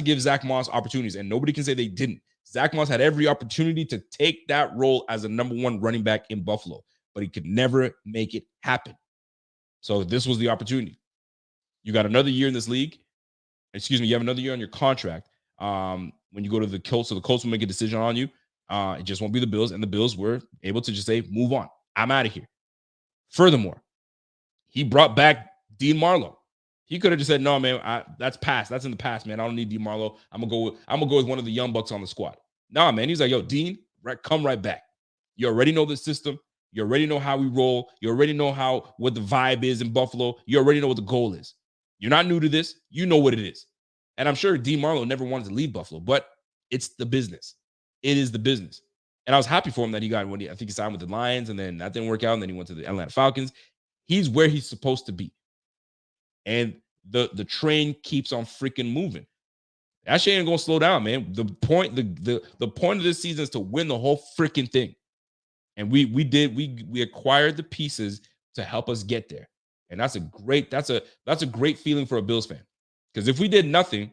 give Zack Moss opportunities, and nobody can say they didn't. Zack Moss had every opportunity to take that role as a number 1 running back in Buffalo, but he could never make it happen. So this was the opportunity. You got another year in this league. You have another year on your contract. When you go to the Colts, so the Colts will make a decision on you. It just won't be the Bills, and the Bills were able to just say, move on. I'm out of here. Furthermore, he brought back Dean Marlowe. He could have just said, no, man, that's past. That's in the past, man. I don't need Dean Marlowe. I'm gonna go with one of the young bucks on the squad. Nah, man. He's like, yo, Dean, come right back. You already know the system. You already know how we roll. You already know what the vibe is in Buffalo. You already know what the goal is. You're not new to this. You know what it is. And I'm sure Dean Marlowe never wanted to leave Buffalo, but it's the business. It is the business. And I was happy for him that I think he signed with the Lions, and then that didn't work out, and then he went to the Atlanta Falcons. He's where he's supposed to be. And the train keeps on freaking moving. That shit ain't gonna slow down, man. The point of this season is to win the whole freaking thing. And we acquired the pieces to help us get there. And that's a great feeling for a Bills fan. Because if we did nothing,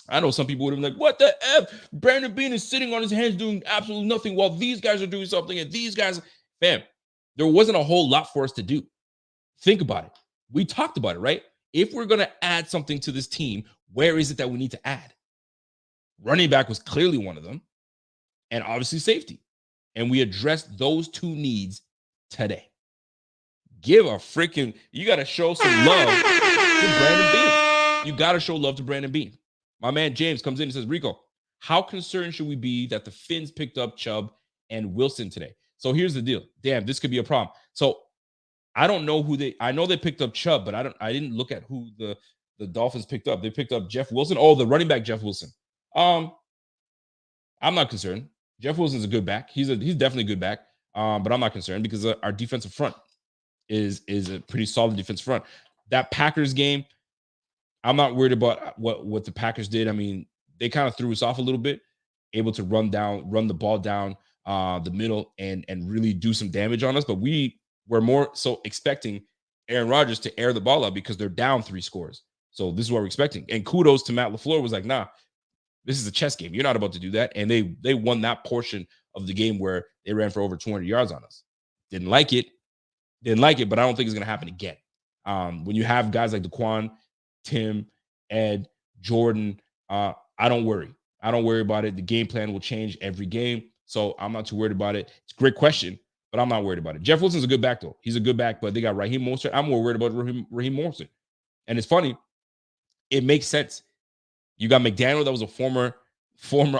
I know some people would have been like, what the F? Brandon Beane is sitting on his hands doing absolutely nothing while these guys are doing something, and these guys, fam, there wasn't a whole lot for us to do. Think about it. We talked about it, right? If we're going to add something to this team, where is it that we need to add? Running back was clearly one of them, and obviously safety. And we addressed those 2 needs today. You got to show some love to Brandon Beane. You got to show love to Brandon Beane. My man James comes in and says, Rico, how concerned should we be that the Finns picked up Chubb and Wilson today? So here's the deal. Damn, this could be a problem. So I don't know I know they picked up Chubb, but I didn't look at who the Dolphins picked up. They picked up Jeff Wilson. Oh, the running back, Jeff Wilson. I'm not concerned. Jeff Wilson's a good back. He's definitely a good back. But I'm not concerned because our defensive front is a pretty solid defensive front. That Packers game, I'm not worried about what the Packers did. I mean, they kind of threw us off a little bit, able to run the ball down the middle and really do some damage on us. But we were more so expecting Aaron Rodgers to air the ball out because they're down 3 scores. So this is what we're expecting. And kudos to Matt LaFleur, was like, nah, this is a chess game. You're not about to do that. And they won that portion of the game where they ran for over 200 yards on us. Didn't like it, but I don't think it's going to happen again. When you have guys like Daquan, Tim, Ed, Jordan, I don't worry. I don't worry about it. The game plan will change every game. So I'm not too worried about it. It's a great question. but I'm not worried about it. Jeff Wilson's a good back, though. He's a good back, but they got Raheem Mostert. I'm more worried about Raheem Mostert. And it's funny. It makes sense. You got McDaniel, that was a former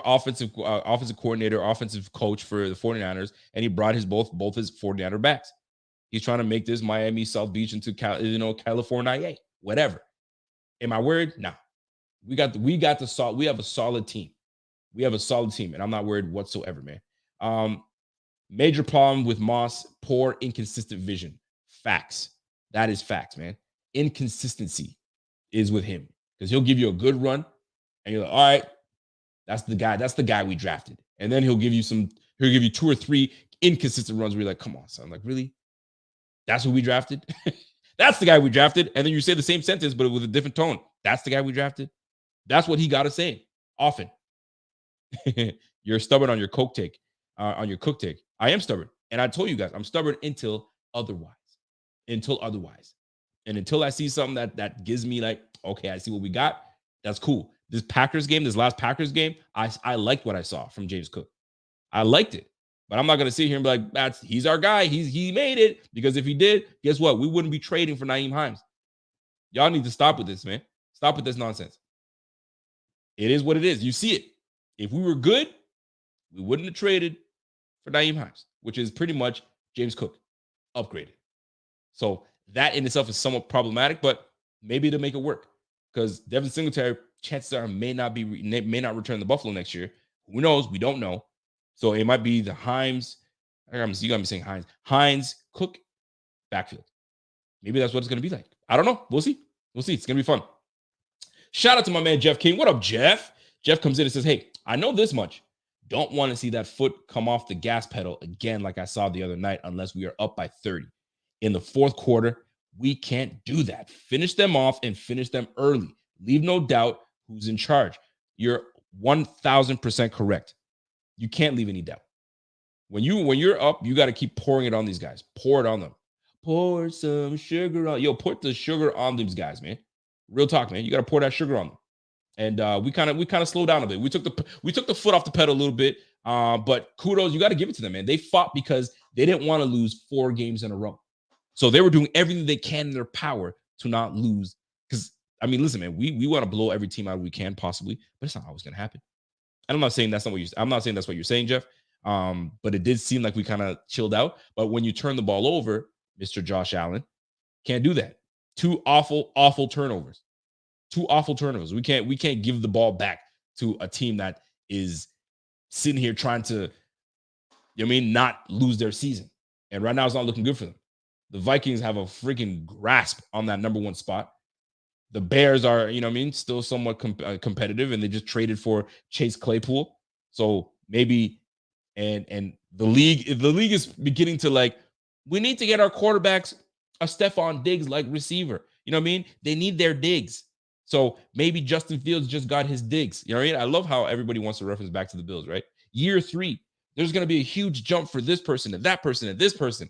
offensive coordinator, offensive coach for the 49ers, and he brought both his 49er backs. He's trying to make this Miami South Beach into California, whatever. Am I worried? No. We have a solid team. We have a solid team, and I'm not worried whatsoever, man. Major problem with Moss, poor, inconsistent vision. Facts. That is facts, man. Inconsistency is with him because he'll give you a good run, and you're like, all right, that's the guy. That's the guy we drafted. And then he'll give you 2 or 3 inconsistent runs where you're like, come on, son. Like, really? That's who we drafted? That's the guy we drafted. And then you say the same sentence, but with a different tone. That's the guy we drafted. That's what he got to say often. You're stubborn on your cook take. I am stubborn. And I told you guys, I'm stubborn until otherwise. And until I see something that gives me like, okay, I see what we got. That's cool. This last Packers game, I liked what I saw from James Cook. I liked it. But I'm not going to sit here and be like, he's our guy. He made it. Because if he did, guess what? We wouldn't be trading for Nyheim Hines. Y'all need to stop with this, man. Stop with this nonsense. It is what it is. You see it. If we were good, we wouldn't have traded for Nyheim Hines, which is pretty much James Cook upgraded. So that in itself is somewhat problematic, but maybe to make it work. Because Devin Singletary, chances are, may not return to Buffalo next year. Who knows? We don't know. So it might be the Hines. You got me saying Hines, Cook, backfield. Maybe that's what it's going to be like. I don't know. We'll see. It's going to be fun. Shout out to my man, Jeff King. What up, Jeff? Jeff comes in and says, hey, I know this much. Don't want to see that foot come off the gas pedal again like I saw the other night unless we are up by 30. In the fourth quarter, we can't do that. Finish them off and finish them early. Leave no doubt who's in charge. You're 1,000% correct. You can't leave any doubt. When you're up, you got to keep pouring it on these guys. Pour it on them. Pour some sugar on. Put the sugar on these guys, man. Real talk, man. You got to pour that sugar on them. And we kind of slowed down a bit. We took the foot off the pedal a little bit. But kudos, you got to give it to them, man. They fought because they didn't want to lose 4 games in a row. So they were doing everything they can in their power to not lose. Because listen, man, we want to blow every team out we can possibly, but it's not always going to happen. And I'm not saying that's what you're saying, Jeff. But it did seem like we kind of chilled out. But when you turn the ball over, Mr. Josh Allen, can't do that. 2 awful turnovers. 2 awful turnovers. We can't give the ball back to a team that is sitting here trying to, not lose their season. And right now it's not looking good for them. The Vikings have a freaking grasp on that number 1 spot. The Bears are, still somewhat competitive, and they just traded for Chase Claypool. So maybe, and the league is beginning to like, we need to get our quarterbacks a Stefon Diggs like receiver. You know what I mean? They need their Diggs. So maybe Justin Fields just got his Diggs. You know what I mean? I love how everybody wants to reference back to the Bills, right? Year 3, there's going to be a huge jump for this person and that person and this person.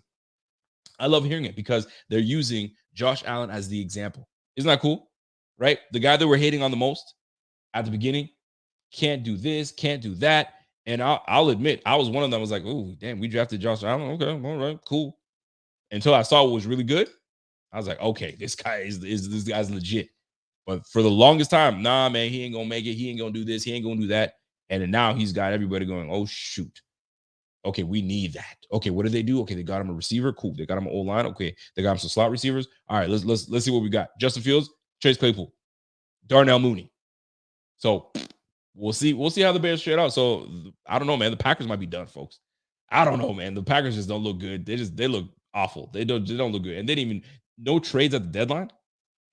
I love hearing it because they're using Josh Allen as the example. Isn't that cool? Right? The guy that we're hating on the most at the beginning can't do this, can't do that. And I'll admit, I was one of them. I was like, oh, damn, we drafted Josh Allen. Okay, all right, cool. Until I saw what was really good, I was like, okay, this guy's legit. But for the longest time, nah, man, he ain't gonna make it. He ain't gonna do this. He ain't gonna do that. And then now he's got everybody going, oh shoot. Okay, we need that. Okay, what did they do? Okay, they got him a receiver. Cool. They got him an O-line. Okay, they got him some slot receivers. All right, let's see what we got. Justin Fields, Chase Claypool, Darnell Mooney. So we'll see how the Bears trade out. So I don't know, man. The Packers might be done, folks. I don't know, man. The Packers just don't look good. They look awful. They don't look good. And they didn't even no trades at the deadline.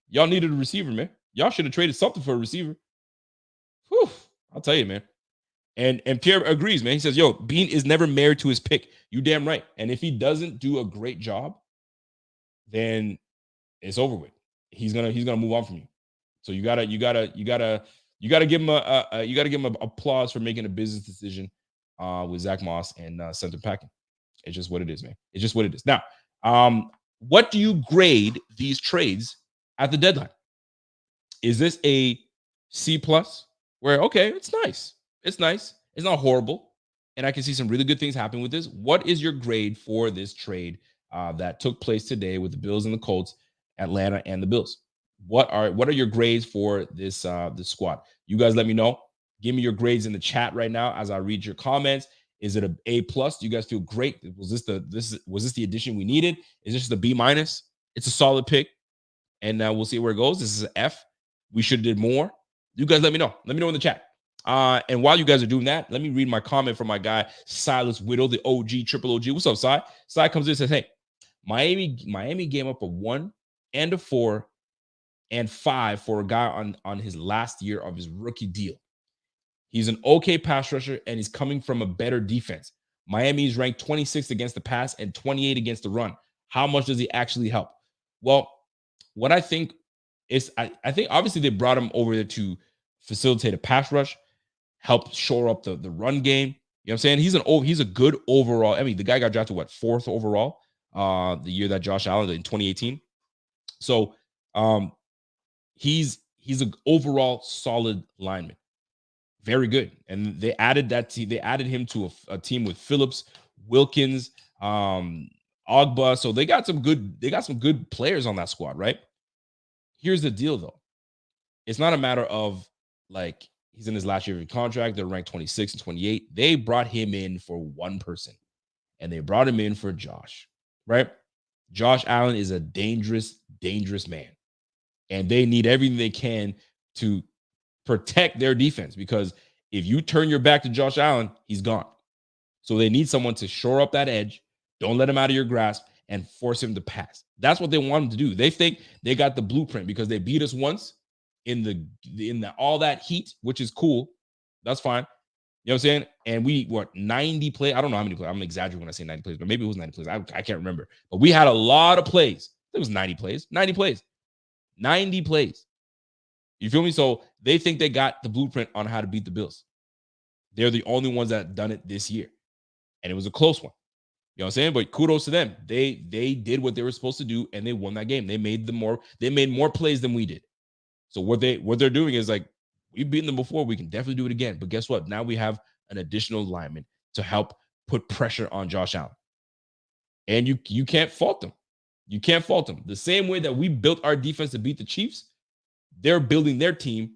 Y'all needed a receiver, man. Y'all should have traded something for a receiver. Whew, I'll tell you, man. And Pierre agrees, man. He says, yo, Beane is never married to his pick. You damn right. And if he doesn't do a great job, then it's over with. He's gonna move on from you. So you gotta give him a applause for making a business decision with Zack Moss and center packing. It's just what it is, man. It's just what it is. Now, what do you grade these trades at the deadline? Is this a C+? Where, okay, it's nice. It's nice. It's not horrible. and I can see some really good things happen with this. What is your grade for this trade that took place today with the Bills and the Colts, Atlanta and the Bills? What are your grades for this this squad? You guys let me know. Give me your grades in the chat right now as I read your comments. Is it a A plus? Do you guys feel great? Was this the addition we needed? Is this just a B minus? It's a solid pick, and we'll see where it goes. This is an F. We should have did more. You guys let me know. Let me know in the chat. And while you guys are doing that, let me read my comment from my guy Silas Whittle, the OG, triple OG. What's up, Si? Si comes in and says, "Hey, Miami gave up a 1 and a 4 and 5 for a guy on his last year of his rookie deal. He's an okay pass rusher, and he's coming from a better defense. Miami is ranked 26th against the pass and 28 against the run. How much does he actually help?" Well, what I think is, I think obviously they brought him over there to facilitate a pass rush, help shore up the run game. You know what I'm saying? He's a good overall. I mean, the guy got drafted, what, 4th overall, the year that Josh Allen in 2018. So he's an overall solid lineman. Very good. And they added that team. They added him to a team with Phillips, Wilkins, Ogba. So they got some good players on that squad, right? Here's the deal, though. It's not a matter of like he's in his last year of his contract. They're ranked 26 and 28. They brought him in for one person, and they brought him in for Josh, right? Josh Allen is a dangerous, dangerous man, and they need everything they can to protect their defense, because if you turn your back to Josh Allen, he's gone. So they need someone to shore up that edge. Don't let him out of your grasp and force him to pass. That's what they want him to do. They think they got the blueprint because they beat us once in the all that heat, which is cool. That's fine. You know what I'm saying? And we 90 plays. I don't know how many plays. I'm exaggerating when I say 90 plays, but maybe it was 90 plays. I can't remember. But we had a lot of plays. It was 90 plays. 90 plays. 90 plays. You feel me? So they think they got the blueprint on how to beat the Bills. They're the only ones that done it this year. And it was a close one. You know what I'm saying? But kudos to them. They did what they were supposed to do, and they won that game. They made more plays than we did. So what they're doing is like, we've beaten them before. We can definitely do it again. But guess what? Now we have an additional lineman to help put pressure on Josh Allen. And you can't fault them. You can't fault them. The same way that we built our defense to beat the Chiefs, they're building their team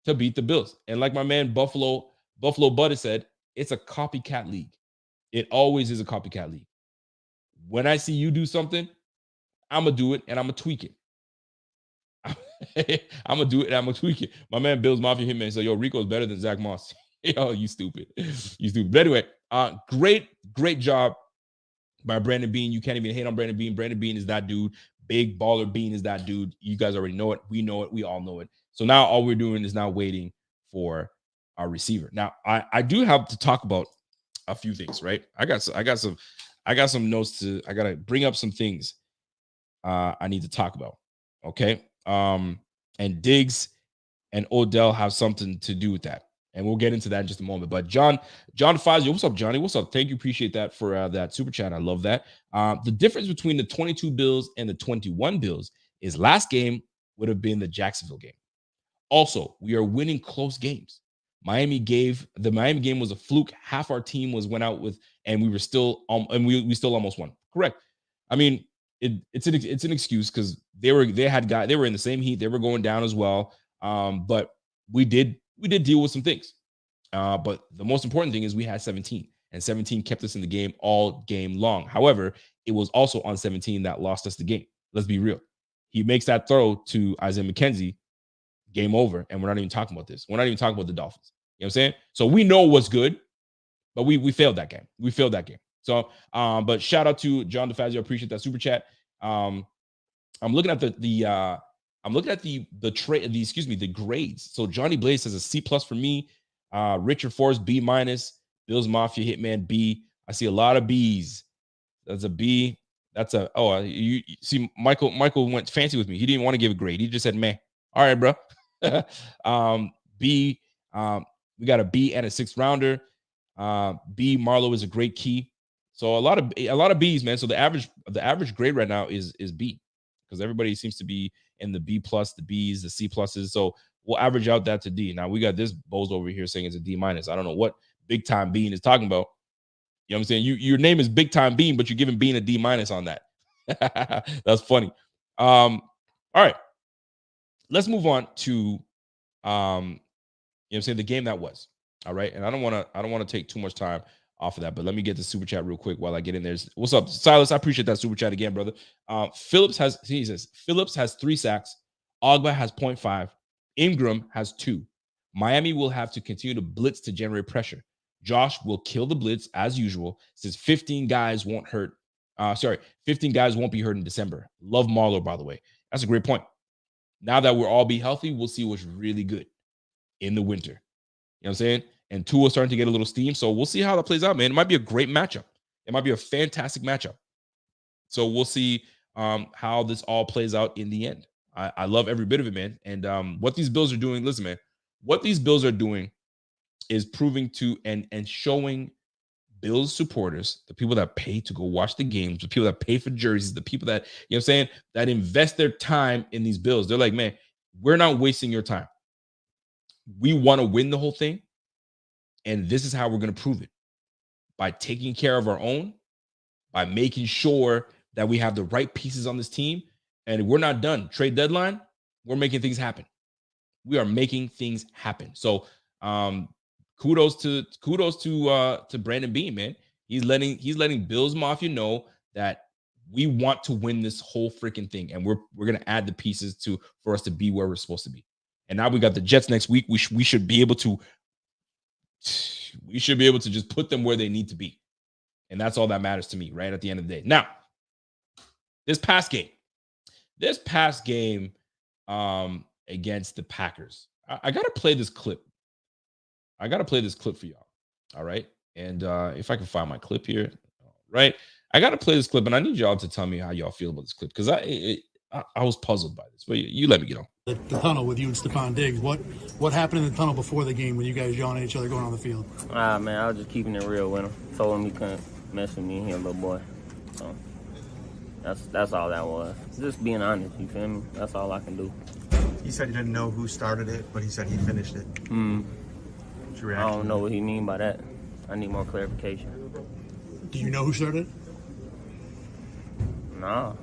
to beat the Bills. And like my man Buffalo Buddy said, it's a copycat league. It always is a copycat league. When I see you do something, I'm going to do it and I'm going to tweak it. I'm going to do it and I'm going to tweak it. My man Bill's Mafia Hitman said, yo, Rico's better than Zack Moss. Yo, you stupid. You stupid. But anyway, great job by Brandon Beane. You can't even hate on Brandon Beane. Brandon Beane is that dude. Big baller Beane is that dude. You guys already know it. We know it. We all know it. So now all we're doing is now waiting for our receiver. Now, I do have to talk about a few things, right? I got some notes I gotta bring up some things I need to talk about. Okay. And Diggs and Odell have something to do with that. And we'll get into that in just a moment. But John Fazio, what's up, Johnny? What's up? Thank you. Appreciate that for that super chat. I love that. The difference between the 22 Bills and the 21 Bills is last game would have been the Jacksonville game. Also, we are winning close games. The Miami game was a fluke. Half our team went out with, and we were still, and we still almost won. Correct. I mean, it's an excuse because they were in the same heat. They were going down as well. But we did deal with some things. But the most important thing is we had 17, and 17 kept us in the game all game long. However, it was also on 17 that lost us the game. Let's be real. He makes that throw to Isaiah McKenzie, game over, and we're not even talking about this. We're not even talking about the Dolphins. You know what I'm saying? So we know what's good, but we failed that game. We failed that game. So, but shout out to John DeFazio. Appreciate that super chat. I'm looking at the grades. So Johnny Blaze says a C+ for me. Richard Forrest B-. Bills Mafia Hitman B. I see a lot of B's. That's a B. You see Michael went fancy with me. He didn't want to give a grade. He just said meh. All right, bro. B. We got a B and a 6th rounder. B. Marlowe is a great key. So a lot of B's, man. So the average grade right now is B, because everybody seems to be in the B+, the B's, the C+. So we'll average out that to D. Now we got this bozo over here saying it's a D-. I don't know what Big Time Beane is talking about. You know what I'm saying? Your name is Big Time Beane, but you're giving Beane a D- on that. That's funny. All right. Let's move on to you know what I'm saying, the game that was. All right. And I don't want to take too much time off of that, but let me get the super chat real quick while I get in there. What's up, Silas? I appreciate that super chat again, brother. Phillips has 3 sacks. Ogba has 0.5. Ingram has 2. Miami will have to continue to blitz to generate pressure. Josh will kill the blitz as usual, since 15 guys won't hurt. 15 guys won't be hurt in December. Love Marlowe, by the way. That's a great point. Now that we'll all be healthy, we'll see what's really good in the winter. You know what I'm saying? And Tua's starting to get a little steam. So we'll see how that plays out, man. It might be a great matchup. It might be a fantastic matchup. So we'll see how this all plays out in the end. I love every bit of it, man. And what these Bills are doing, listen, man, what these Bills are doing is proving to and showing Bills supporters, the people that pay to go watch the games, the people that pay for jerseys, the people that, you know what I'm saying, that invest their time in these Bills. They're like, man, we're not wasting your time. We want to win the whole thing. And this is how we're going to prove it. By taking care of our own, by making sure that we have the right pieces on this team. And we're not done. Trade deadline, we're making things happen. We are making things happen. So kudos to Brandon Beane, man. He's letting Bills Mafia know that we want to win this whole freaking thing, and we're gonna add the pieces for us to be where we're supposed to be. And now we got the Jets next week. We should be able to just put them where they need to be, and that's all that matters to me, right? At the end of the day. Now, this past game against the Packers, I gotta play this clip. I gotta play this clip for y'all. All right. And if I can find my clip here, right? I gotta play this clip, and I need y'all to tell me how y'all feel about this clip, because I was puzzled by this. But you let me get on. The tunnel with you and Stefon Diggs. What happened in the tunnel before the game when you guys yelling at each other going on the field? Man, I was just keeping it real with him. Told him he couldn't mess with me and him, little boy. So that's all that was. Just being honest, you feel me? That's all I can do. He said he didn't know who started it, but he said he finished it. What's your reaction? I don't know what he mean by that. I need more clarification. Do you know who started it? No.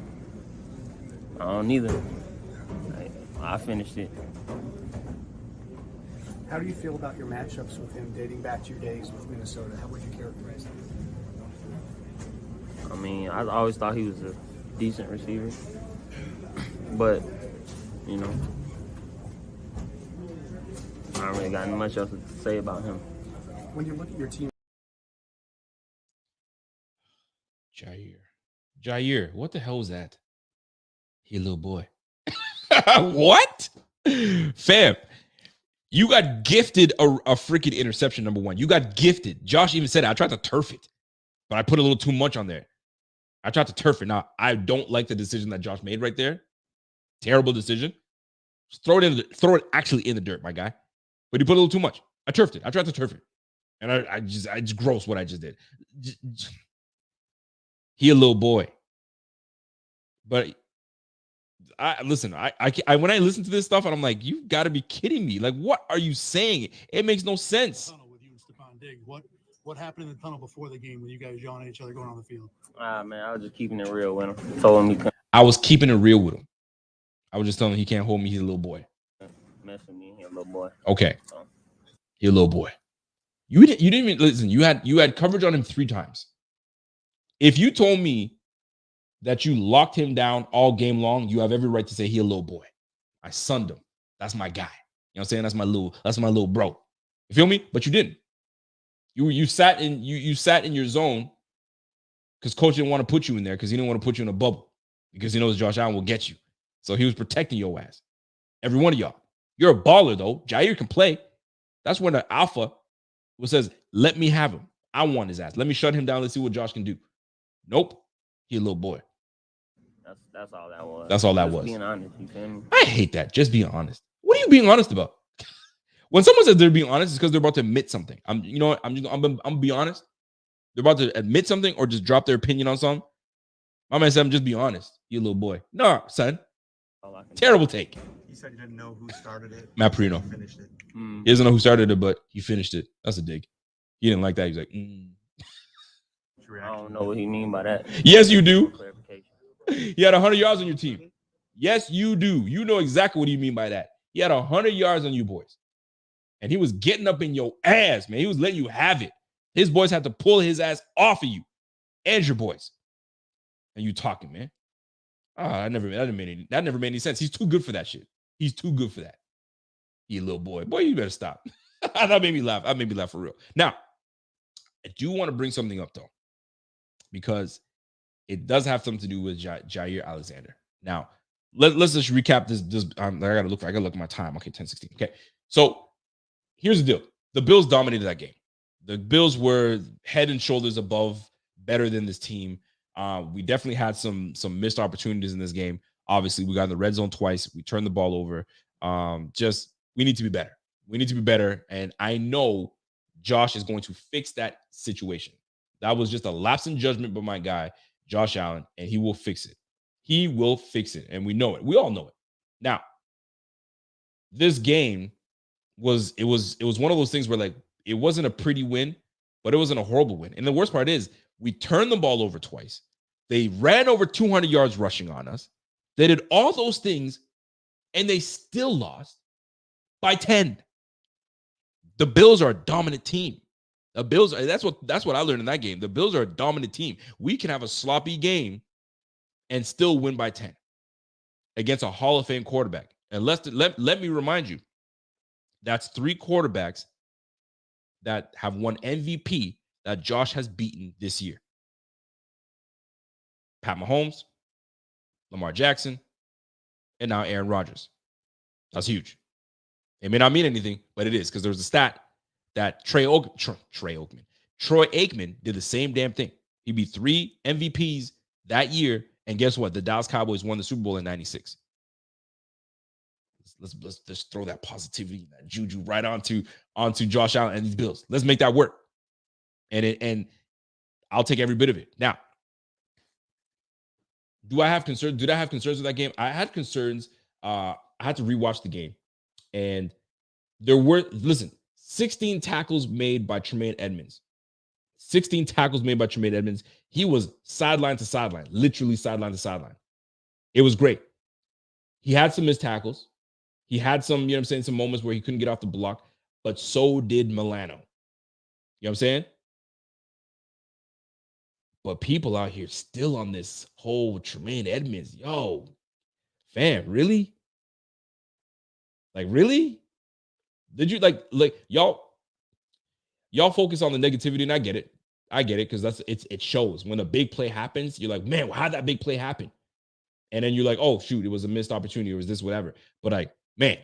I don't either. I finished it. How do you feel about your matchups with him dating back to your days with Minnesota? How would you characterize them? I mean, I always thought he was a decent receiver. But, you know, I don't really got much else to say about him. When you look at your team, Jair, what the hell was that? He a little boy. What? Fam, you got gifted a freaking interception, number one. You got gifted. Josh even said it. I tried to turf it, but I put a little too much on there. I tried to turf it. Now, I don't like the decision that Josh made right there. Terrible decision. Just throw it actually in the dirt, my guy. But he put a little too much. I turfed it. I tried to turf it. And I just gross what I just did. He a little boy. But listen, I when I listen to this stuff and I'm like, you got to be kidding me. Like, what are you saying? It makes no sense. With you and Stefon Diggs. What happened in the tunnel before the game when you guys yelling at each other going on the field? Man, I was just keeping it real with him. Told him he couldn't I was keeping it real with him. I was just telling him he can't hold me. He's a little boy. mess with me, he a little boy. Okay. So. He a little boy. You didn't even listen. You had coverage on him 3 times. If you told me that you locked him down all game long, you have every right to say he a little boy. I sunned him. That's my guy. You know what I'm saying? That's my little bro. You feel me? But you didn't. You sat in your zone because coach didn't want to put you in there because he didn't want to put you in a bubble because he knows Josh Allen will get you. So he was protecting your ass. Every one of y'all. You're a baller though. Jair can play. That's when the alpha says, let me have him. I want his ass. Let me shut him down. Let's see what Josh can do. Nope. He a little boy. That's all that was. That's all that Just was. Being honest, you feel me? I hate that. Just being honest. What are you being honest about? When someone says they're being honest, it's because they're about to admit something. I'm gonna be honest. They're about to admit something or just drop their opinion on something. My man said, I'm just being honest. You little boy. No, son. Terrible take. He said he didn't know who started it. Matt Perino. Finished it. He doesn't know who started it, but he finished it. That's a dig. He didn't like that. He's like, I don't know what he mean by that. Yes, you do. Clarification. He had 100 yards on your team. Yes, you do. You know exactly what you mean by that. He had 100 yards on you boys. And he was getting up in your ass, man. He was letting you have it. His boys had to pull his ass off of you and your boys. And you talking, man. That never made any sense. He's too good for that shit. He's too good for that. You little boy. Boy, you better stop. That made me laugh. That made me laugh for real. Now, I do want to bring something up, though, because it does have something to do with Jair Alexander. Now, let's just recap this. I gotta look at my time. Okay, 10-16. Okay, so here's the deal. The Bills dominated that game. The Bills were head and shoulders above, better than this team. We definitely had some missed opportunities in this game. Obviously, we got in the red zone twice. We turned the ball over. We need to be better. We need to be better. And I know Josh is going to fix that situation. That was just a lapse in judgment by my guy, Josh Allen, and he will fix it. He will fix it. And we know it. We all know it. Now, this game was one of those things where, like, it wasn't a pretty win, but it wasn't a horrible win. And the worst part is we turned the ball over twice. They ran over 200 yards rushing on us. They did all those things, and they still lost by 10. The Bills are a dominant team. The Bills, that's what I learned in that game. The Bills are a dominant team. We can have a sloppy game and still win by 10 against a Hall of Fame quarterback. And let me remind you, that's 3 quarterbacks that have won MVP that Josh has beaten this year. Pat Mahomes, Lamar Jackson, and now Aaron Rodgers. That's huge. It may not mean anything, but it is, because there's a stat that Troy Aikman did the same damn thing. He beat 3 MVPs that year, and guess what? The Dallas Cowboys won the Super Bowl in '96. Let's just throw that positivity, that juju right onto Josh Allen and these Bills. Let's make that work. And I'll take every bit of it. Now, do I have concerns? Did I have concerns with that game? I had concerns. I had to rewatch the game. And there were, 16 tackles made by Tremaine Edmonds. 16 tackles made by Tremaine Edmonds. He was sideline to sideline, literally sideline to sideline. It was great. He had some missed tackles. He had some, some moments where he couldn't get off the block, but so did Milano. You know what I'm saying? But people out here still on this whole Tremaine Edmonds. Yo, fam, really? Like, really? Did you like y'all focus on the negativity, and I get it. Because it shows when a big play happens, you're like, man, how'd that big play happen? And then you're like, oh shoot, it was a missed opportunity, or was this whatever. But like, man,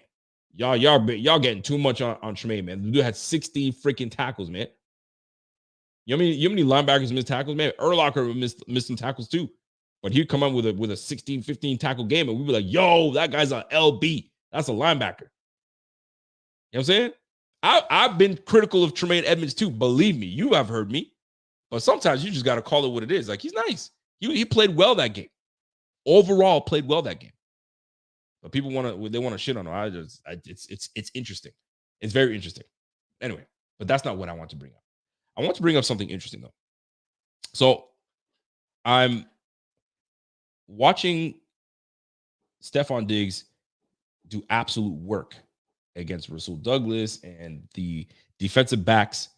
y'all getting too much on Tremaine, man. The dude had 60 freaking tackles, man. You know how many linebackers missed tackles, man? Urlacher missed some tackles too. But he'd come out with a 16, 15 tackle game, and we'd be like, yo, that guy's an LB. That's a linebacker. You know what I'm saying? I've been critical of Tremaine Edmonds too. Believe me, you have heard me. But sometimes you just got to call it what it is. Like, he's nice. He played well that game. Overall, played well that game. But people want to shit on him. It's interesting. It's very interesting. Anyway, but that's not what I want to bring up. I want to bring up something interesting though. So I'm watching Stefon Diggs do absolute work against Rasul Douglas and the defensive backs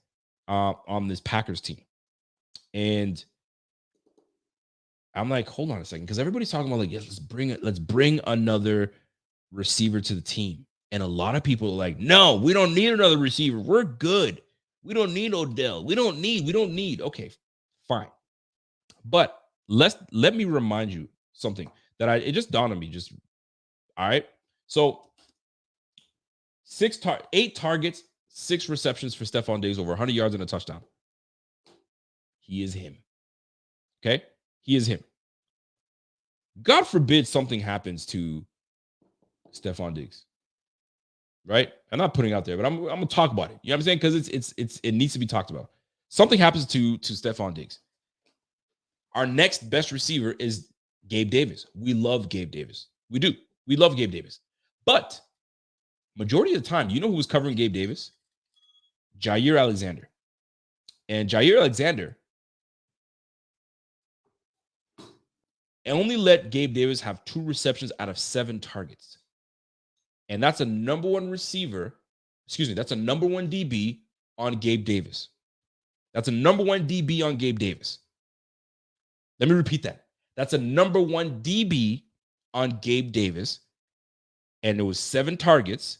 on this Packers team. And I'm like, hold on a second, because everybody's talking about like, yeah, let's bring another receiver to the team. And a lot of people are like, no, we don't need another receiver. We're good. We don't need Odell. We don't need. Okay, fine. But let me remind you something that it just dawned on me. All right. So 8 targets, 6 receptions for Stefon Diggs, over 100 yards and a touchdown. He is him. Okay? He is him. God forbid something happens to Stefon Diggs. Right? I'm not putting it out there, but I'm going to talk about it. You know what I'm saying? Because it needs to be talked about. Something happens to Stefon Diggs. Our next best receiver is Gabe Davis. We love Gabe Davis. We do. We love Gabe Davis. But majority of the time, you know who was covering Gabe Davis? Jair Alexander. And Jair Alexander only let Gabe Davis have 2 receptions out of 7 targets. And that's a number 1 receiver. That's a number 1 DB on Gabe Davis. That's a number 1 DB on Gabe Davis. Let me repeat that. That's a number 1 DB on Gabe Davis. And it was 7 targets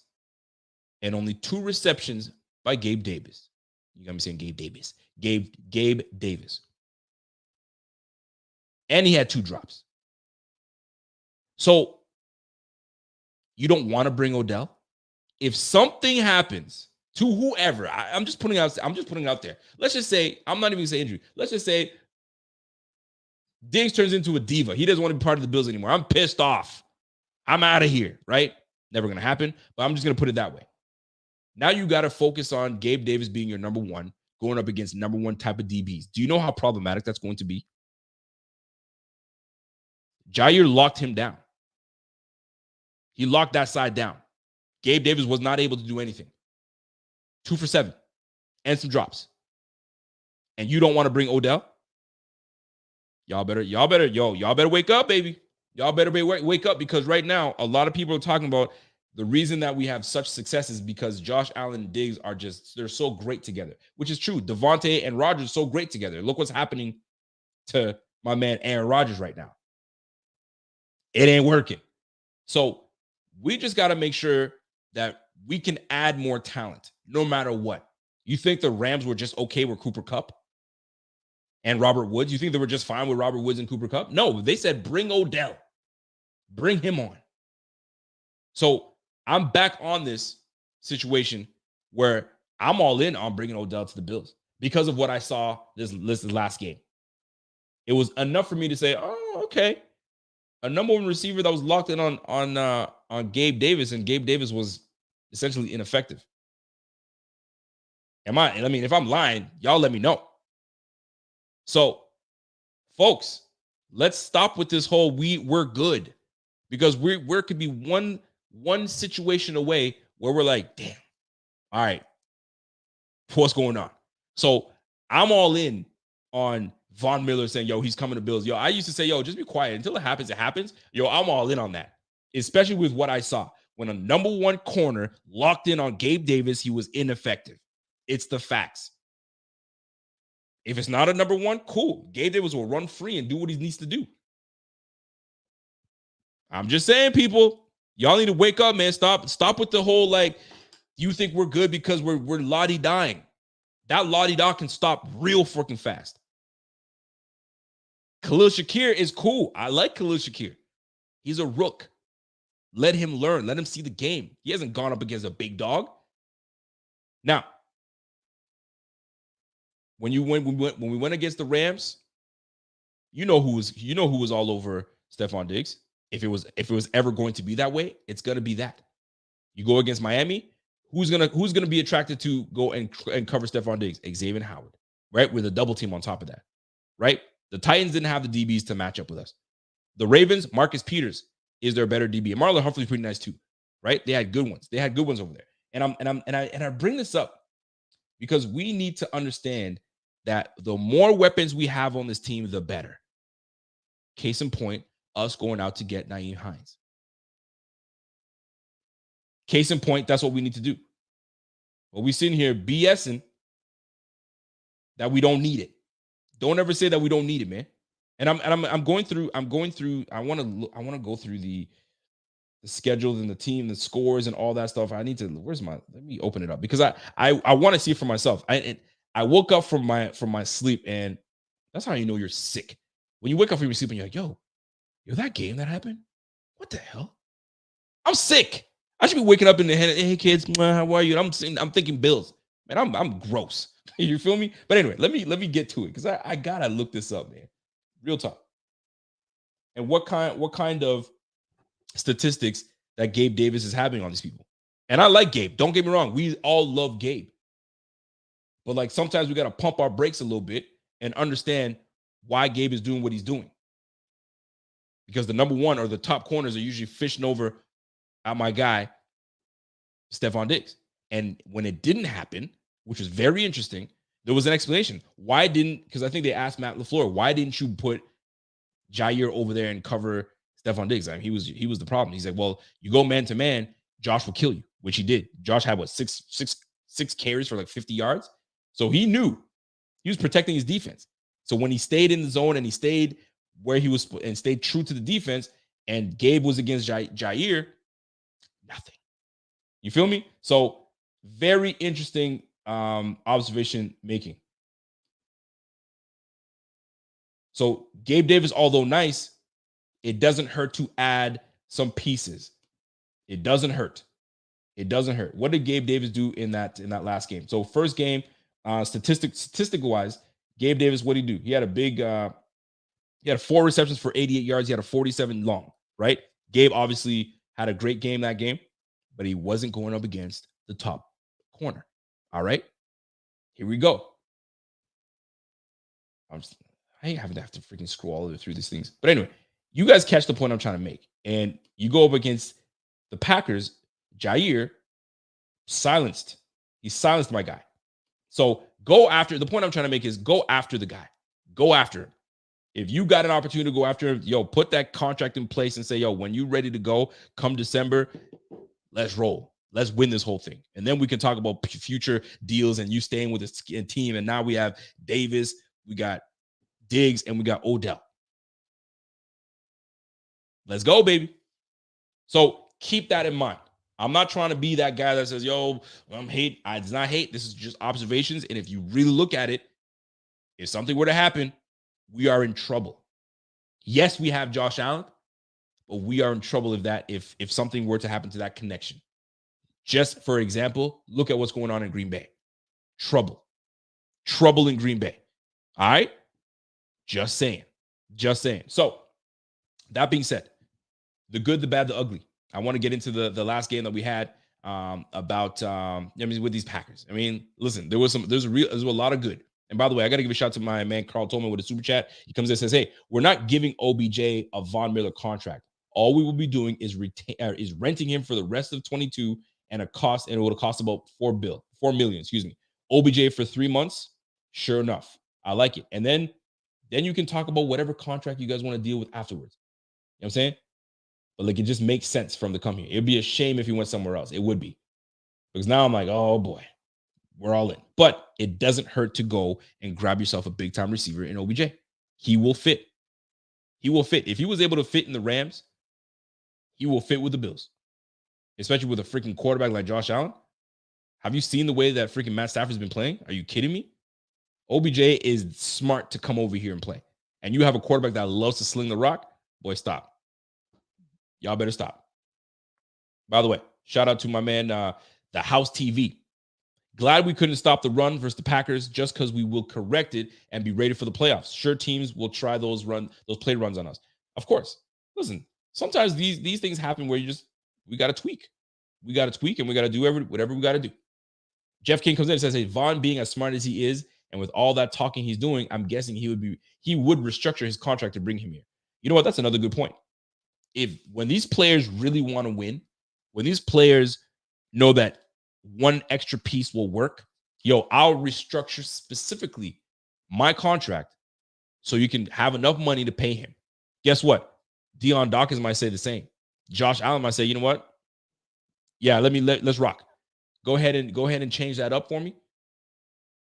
and only 2 receptions by Gabe Davis. You got me saying Gabe Davis. Gabe Davis. And he had 2 drops. So you don't want to bring Odell? If something happens to whoever, I'm just putting it out there. Let's just say, I'm not even going to say injury. Let's just say Diggs turns into a diva. He doesn't want to be part of the Bills anymore. I'm pissed off. I'm out of here, right? Never going to happen, but I'm just going to put it that way. Now you got to focus on Gabe Davis being your number 1, going up against number 1 type of DBs. Do you know how problematic that's going to be? Jair locked him down. He locked that side down. Gabe Davis was not able to do anything. 2 for 7 and some drops. And you don't want to bring Odell? Y'all better wake up, baby. Y'all better wake up, because right now a lot of people are talking about the reason that we have such success is because Josh Allen and Diggs they're so great together, which is true. Devontae and Rodgers are so great together. Look what's happening to my man Aaron Rodgers right now. It ain't working. So we just got to make sure that we can add more talent no matter what. You think the Rams were just okay with Cooper Kupp and Robert Woods? You think they were just fine with Robert Woods and Cooper Kupp? No, they said bring Odell. Bring him on. So I'm back on this situation where I'm all in on bringing Odell to the Bills because of what I saw this last game. It was enough for me to say, oh, okay. A number 1 receiver that was locked in on Gabe Davis, and Gabe Davis was essentially ineffective. If I'm lying, y'all let me know. So, folks, let's stop with this whole we're good, because we could be one situation away where we're like, damn, all right, what's going on? So I'm all in on Von Miller saying, yo, he's coming to Bills. Yo, I used to say, yo, just be quiet. Until it happens, it happens. Yo, I'm all in on that, especially with what I saw. When a number 1 corner locked in on Gabe Davis, he was ineffective. It's the facts. If it's not a number 1, cool. Gabe Davis will run free and do what he needs to do. I'm just saying, people, y'all need to wake up, man. Stop with the whole, like, you think we're good because we're la-di-dying. That la-di-da can stop real freaking fast. Khalil Shakir is cool. I like Khalil Shakir. He's a rook. Let him learn. Let him see the game. He hasn't gone up against a big dog. Now, when we went against the Rams, you know who was all over Stefon Diggs. If it was ever going to be that way, it's gonna be that. You go against Miami, who's gonna be attracted to go and cover Stefon Diggs? Xavier Howard, right? With a double team on top of that, right? The Titans didn't have the DBs to match up with us. The Ravens, Marcus Peters is their better DB. And Marlon Humphrey's pretty nice too, right? They had good ones. They had good ones over there. And I bring this up because we need to understand that the more weapons we have on this team, the better. Case in point, us going out to get Nyheim Hines. Case in point, that's what we need to do. But we sitting here BSing that we don't need it. Don't ever say that we don't need it, man. And I'm going through. I want to go through the schedules and the team, the scores, and all that stuff. I need to. Let me open it up because I want to see it for myself. I woke up from my sleep, and that's how you know you're sick. When you wake up from your sleep and you're like, yo, that game that happened? What the hell? I'm sick. I should be waking up in the head. Hey kids, how are you? I'm thinking Bills. Man, I'm gross. You feel me? But anyway, let me get to it because I gotta look this up, man. Real talk. And what kind of statistics that Gabe Davis is having on these people? And I like Gabe. Don't get me wrong. We all love Gabe. But like sometimes we gotta pump our brakes a little bit and understand why Gabe is doing what he's doing. Because the number 1 or the top corners are usually fishing over at my guy, Stefon Diggs. And when it didn't happen, which was very interesting, There was an explanation. Why didn't, because I think they asked Matt LaFleur, why didn't you put Jair over there and cover Stefon Diggs? I mean, he was the problem. He's like, well, you go man to man, Josh will kill you, which he did. Josh had what, six carries for like 50 yards. So he knew he was protecting his defense. So when he stayed in the zone and he stayed where he was and stayed true to the defense, and Gabe was against Jair, nothing. You feel me? So very interesting observation making. So Gabe Davis, although nice, it doesn't hurt to add some pieces. It doesn't hurt. It doesn't hurt. What did Gabe Davis do in that last game? So first game, statistical wise, Gabe Davis, what did he do? He had a big, he had 4 receptions for 88 yards. He had a 47 long, right? Gabe obviously had a great game that game, but he wasn't going up against the top corner. All right, here we go. I have to freaking scroll all the way through these things. But anyway, you guys catch the point I'm trying to make. And you go up against the Packers, Jair silenced. He silenced my guy. So go after, the point I'm trying to make is go after the guy. Go after him. If you got an opportunity to go after him, yo, put that contract in place and say, yo, when you're ready to go, come December, let's roll. Let's win this whole thing. And then we can talk about future deals and you staying with this team. And now we have Davis, we got Diggs, and we got Odell. Let's go, baby. So keep that in mind. I'm not trying to be that guy that says, yo, I'm hate. It's not hate. This is just observations. And if you really look at it, if something were to happen, we are in trouble. Yes, we have Josh Allen, but we are in trouble if something were to happen to that connection. Just for example, look at what's going on in Green Bay. Trouble in Green Bay. All right? Just saying. So that being said, the good, the bad, the ugly. I want to get into the last game that we had with these Packers. I mean, listen, there's a lot of good. And by the way, I got to give a shout to my man Carl Tolman with a super chat. He comes in and says, "Hey, we're not giving OBJ a Von Miller contract. All we will be doing is renting him for the rest of 22 and it will cost about $4 million. OBJ for 3 months. Sure enough, I like it. And then you can talk about whatever contract you guys want to deal with afterwards. You know what I'm saying? But like, it just makes sense from the come here. It'd be a shame if he went somewhere else. It would be. Because now I'm like, oh boy, we're all in. But it doesn't hurt to go and grab yourself a big time receiver in OBJ. He will fit. If he was able to fit in the Rams, he will fit with the Bills. Especially with a freaking quarterback like Josh Allen. Have you seen the way that freaking Matt Stafford's been playing? Are you kidding me? OBJ is smart to come over here and play. And you have a quarterback that loves to sling the rock. Boy, stop. Y'all better stop. By the way, shout out to my man, the House TV. Glad we couldn't stop the run versus the Packers just because we will correct it and be ready for the playoffs. Sure, teams will try those play runs on us. Of course. Listen, sometimes these things happen where we got to tweak. We got to tweak and we got to do whatever we got to do. Jeff King comes in and says, hey, Von being as smart as he is and with all that talking he's doing, I'm guessing he would restructure his contract to bring him here. You know what? That's another good point. When these players really want to win, when these players know that one extra piece will work, I'll restructure specifically my contract so you can have enough money to pay him. Guess what? Deion Dawkins might say the same. Josh Allen might say, you know what? Yeah, let's rock. Go ahead and change that up for me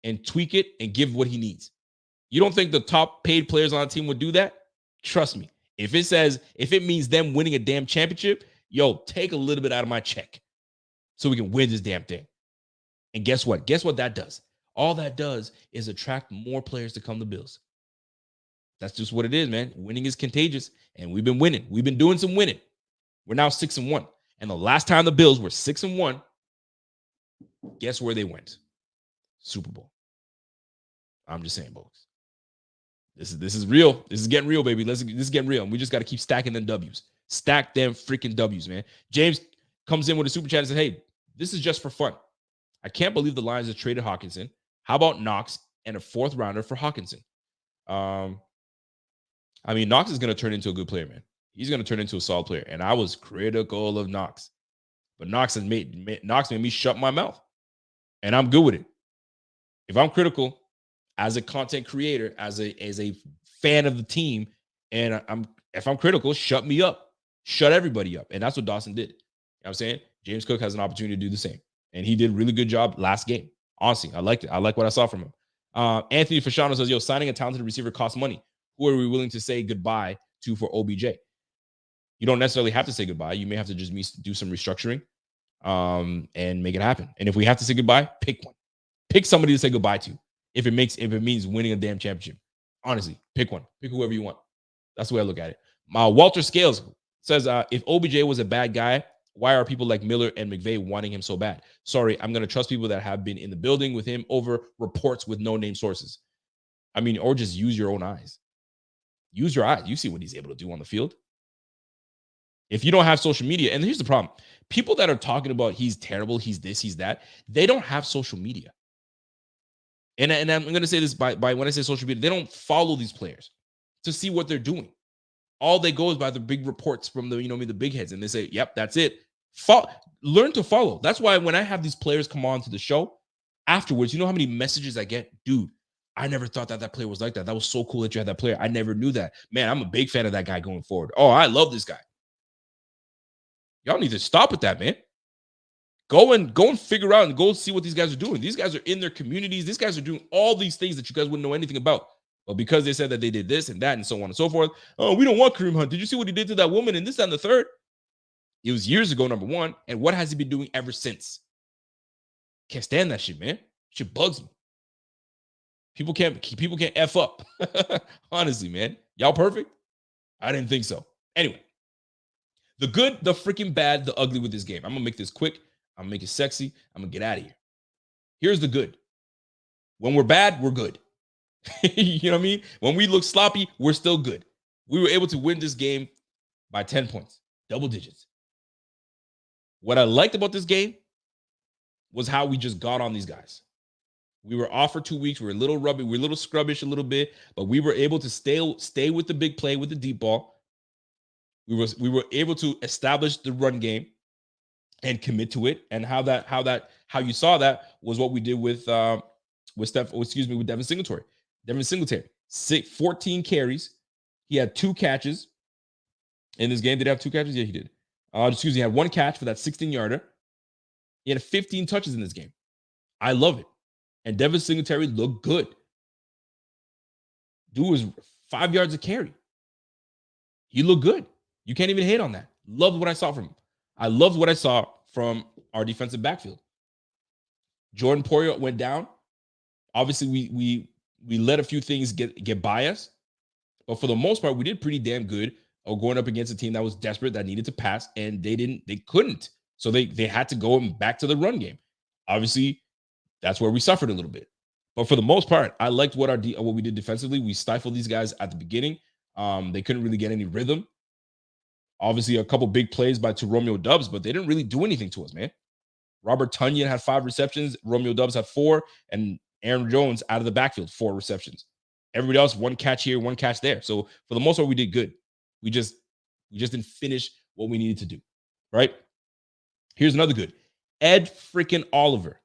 and tweak it and give what he needs. You don't think the top paid players on the team would do that? Trust me. If it means them winning a damn championship, take a little bit out of my check so we can win this damn thing. And guess what? Guess what that does? All that does is attract more players to come to Bills. That's just what it is, man. Winning is contagious, and we've been winning. We've been doing some winning. We're now 6-1. And the last time the Bills were 6-1, guess where they went? Super Bowl. I'm just saying, folks. This is real. This is getting real, baby. This is getting real. And we just got to keep stacking them W's. Stack them freaking W's, man. James comes in with a super chat and says, hey, this is just for fun. I can't believe the Lions have traded Hawkinson. How about Knox and a 4th rounder for Hawkinson? Knox is going to turn into a good player, man. He's going to turn into a solid player. And I was critical of Knox. But Knox made me shut my mouth. And I'm good with it. If I'm critical, as a content creator, as a fan of the team, and if I'm critical, shut me up. Shut everybody up. And that's what Dawson did. You know what I'm saying? James Cook has an opportunity to do the same. And he did a really good job last game. Honestly, I liked it. I like what I saw from him. Anthony Fasciano says, yo, signing a talented receiver costs money. Who are we willing to say goodbye to for OBJ? You don't necessarily have to say goodbye. You may have to just do some restructuring and make it happen. And if we have to say goodbye, pick one. Pick somebody to say goodbye to. If it means winning a damn championship. Honestly, pick one. Pick whoever you want. That's the way I look at it. Walter Scales says, if OBJ was a bad guy, why are people like Miller and McVay wanting him so bad? Sorry, I'm going to trust people that have been in the building with him over reports with no-name sources. I mean, or just use your own eyes. Use your eyes. You see what he's able to do on the field. If you don't have social media, and here's the problem. People that are talking about he's terrible, he's this, he's that, they don't have social media. And I'm going to say this by when I say social media, they don't follow these players to see what they're doing. All they go is by the big reports from the big heads, and they say, "Yep, that's it." Learn to follow. That's why when I have these players come on to the show afterwards, you know how many messages I get, dude. I never thought that player was like that. That was so cool that you had that player. I never knew that. Man, I'm a big fan of that guy going forward. Oh, I love this guy. Y'all need to stop with that, man. Go and figure out and go see what these guys are doing. These guys are in their communities. These guys are doing all these things that you guys wouldn't know anything about. But because they said that they did this and that and so on and so forth, oh, we don't want Kareem Hunt. Did you see what he did to that woman and this and the third? It was years ago, number one. And what has he been doing ever since? Can't stand that shit, man. Shit bugs me. People can't F up. Honestly, man. Y'all perfect? I didn't think so. Anyway, the good, the freaking bad, the ugly with this game. I'm going to make this quick. I'm going to make it sexy. I'm going to get out of here. Here's the good. When we're bad, we're good. You know what I mean? When we look sloppy, we're still good. We were able to win this game by 10 points, double digits. What I liked about this game was how we just got on these guys. We were off for 2 weeks. We were a little rubby. We were a little scrubbish a little bit, but we were able to stay with the big play, with the deep ball. We were able to establish the run game and commit to it. And how you saw that was what we did with Devin Singletary. Devin Singletary, 14 carries. He had 2 catches in this game. Did he have 2 catches? Yeah, he did. He had 1 catch for that 16-yarder. He had 15 touches in this game. I love it. And Devin Singletary looked good. Dude was 5 yards a carry. He looked good. You can't even hate on that. Loved what I saw from him. I loved what I saw from our defensive backfield. Jordan Poyer went down. Obviously, we let a few things get by us. But for the most part, we did pretty damn good going up against a team that was desperate, that needed to pass, and they couldn't. So they had to go back to the run game. Obviously, that's where we suffered a little bit. But for the most part, I liked what we did defensively. We stifled these guys at the beginning. They couldn't really get any rhythm. Obviously, a couple big plays by Romeo Doubs, but they didn't really do anything to us, man. Robert Tonyan had 5 receptions. Romeo Doubs had 4. And Aaron Jones out of the backfield, 4 receptions. Everybody else, 1 catch here, 1 catch there. So for the most part, we did good. We just didn't finish what we needed to do, right? Here's another good. Ed freaking Oliver.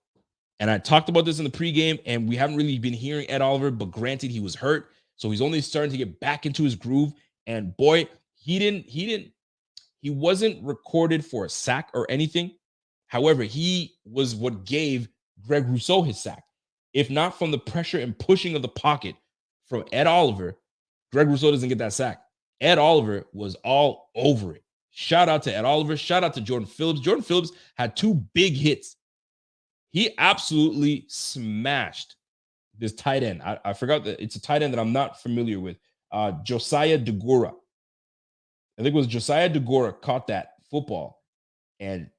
And I talked about this in the pregame, and we haven't really been hearing Ed Oliver, but granted, he was hurt. So he's only starting to get back into his groove. And boy, he wasn't recorded for a sack or anything. However, he was what gave Greg Rousseau his sack. If not from the pressure and pushing of the pocket from Ed Oliver, Greg Rousseau doesn't get that sack. Ed Oliver was all over it. Shout out to Ed Oliver. Shout out to Jordan Phillips. Jordan Phillips had 2 big hits. He absolutely smashed this tight end. I forgot that it's a tight end that I'm not familiar with. Josiah DeGora. I think it was Josiah DeGora caught that football. And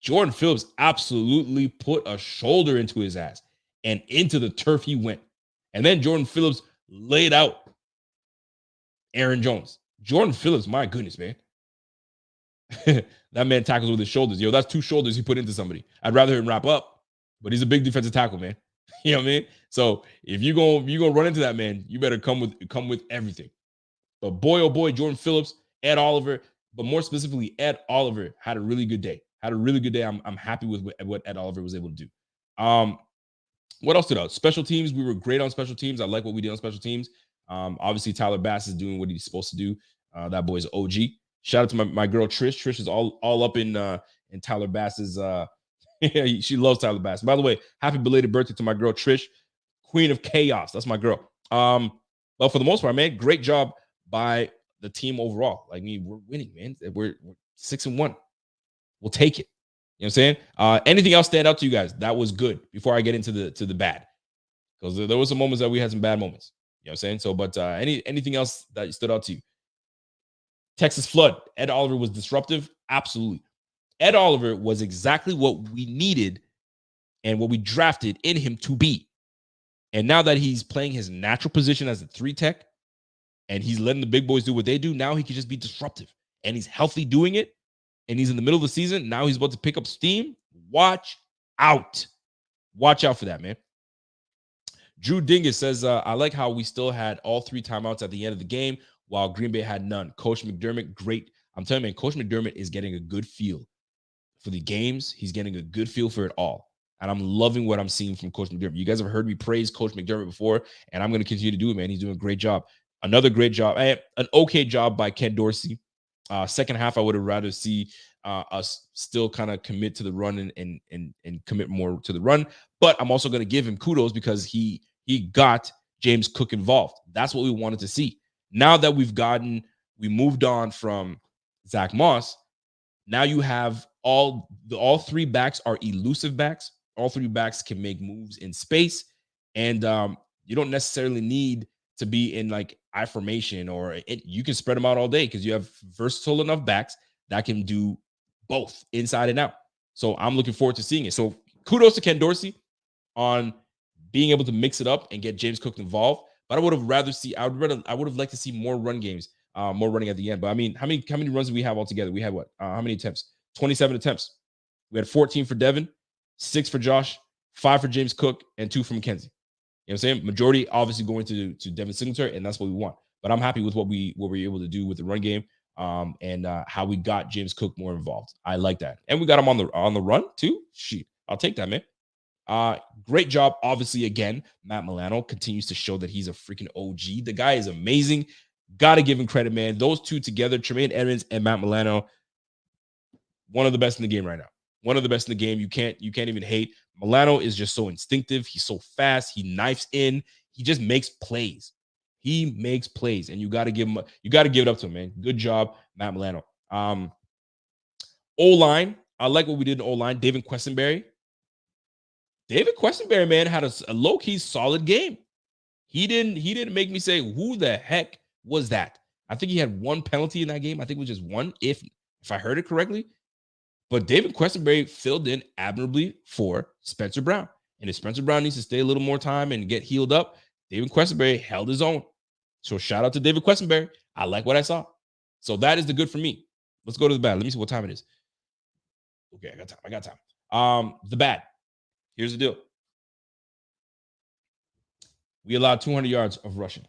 Jordan Phillips absolutely put a shoulder into his ass. And into the turf he went. And then Jordan Phillips laid out Aaron Jones. Jordan Phillips, my goodness, man. That man tackles with his shoulders. Yo, that's 2 shoulders he put into somebody. I'd rather him wrap up, but he's a big defensive tackle, man. You know what I mean? So if you're gonna run into that man, you better come with everything. But boy, oh boy, Jordan Phillips, Ed Oliver, but more specifically, Ed Oliver had a really good day. I'm happy with what Ed Oliver was able to do. What else stood out? Special teams. We were great on special teams. I like what we did on special teams. Obviously, Tyler Bass is doing what he's supposed to do. That boy's OG. Shout out to my girl Trish. Trish is all up in Tyler Bass's. She loves Tyler Bass. By the way, happy belated birthday to my girl Trish, Queen of Chaos. That's my girl. But for the most part, man, great job by the team overall. Like, we're winning, man. We're 6-1. We'll take it. You know what I'm saying? Anything else stand out to you guys? That was good before I get into the bad. Because there were some moments that we had some bad moments. You know what I'm saying? So, but anything else that stood out to you? Texas flood. Ed Oliver was disruptive. Absolutely. Ed Oliver was exactly what we needed and what we drafted in him to be. And now that he's playing his natural position as a 3 tech and he's letting the big boys do what they do, now he can just be disruptive. And he's healthy doing it. And he's in the middle of the season. Now he's about to pick up steam. Watch out. Watch out for that, man. Drew Dingus says, I like how we still had all 3 timeouts at the end of the game while Green Bay had none. Coach McDermott, great. I'm telling you, man, Coach McDermott is getting a good feel for the games. He's getting a good feel for it all. And I'm loving what I'm seeing from Coach McDermott. You guys have heard me praise Coach McDermott before, and I'm going to continue to do it, man. He's doing a great job. Another great job. An okay job by Ken Dorsey. Second half, I would have rather see us still kind of commit to the run and commit more to the run. But I'm also going to give him kudos because he got James Cook involved. That's what we wanted to see. Now that we moved on from Zack Moss. Now you have all 3 backs are elusive backs. All 3 backs can make moves in space, and you don't necessarily need to be in like I formation you can spread them out all day because you have versatile enough backs that can do both inside and out. So I'm looking forward to seeing it. So kudos to Ken Dorsey on being able to mix it up and get James Cook involved. But I would have liked to see more run games, more running at the end. But I mean, how many runs do we have altogether? We had what? How many attempts? 27 attempts. We had 14 for Devin, 6 for Josh, 5 for James Cook, and 2 for McKenzie. You know what I'm saying? Majority obviously going to Devin Singletary, and that's what we want. But I'm happy with what we were able to do with the run game, and how we got James Cook more involved. I like that, and we got him on the run too. Shit, I'll take that, man. Great job. Obviously, again, Matt Milano continues to show that he's a freaking OG. The guy is amazing. Got to give him credit, man. Those two together, Tremaine Edmonds and Matt Milano, one of the best in the game right now. One of the best in the game. You can't even hate. Milano is just so instinctive. He's so fast. He knifes in. He just makes plays. He makes plays, and you got to give it up to him, man. Good job, Matt Milano. O-line, I like what we did in O-line. David Questenberry, man, had a low-key solid game. He didn't make me say, who the heck was that? I think he had 1 penalty in that game. I think it was just 1, if I heard it correctly. But David Questenberry filled in admirably for Spencer Brown. And if Spencer Brown needs to stay a little more time and get healed up, David Questenberry held his own. So shout out to David Questenberry. I like what I saw. So that is the good for me. Let's go to the bad. Let me see what time it is. Okay, I got time. The bad. Here's the deal. We allowed 200 yards of rushing.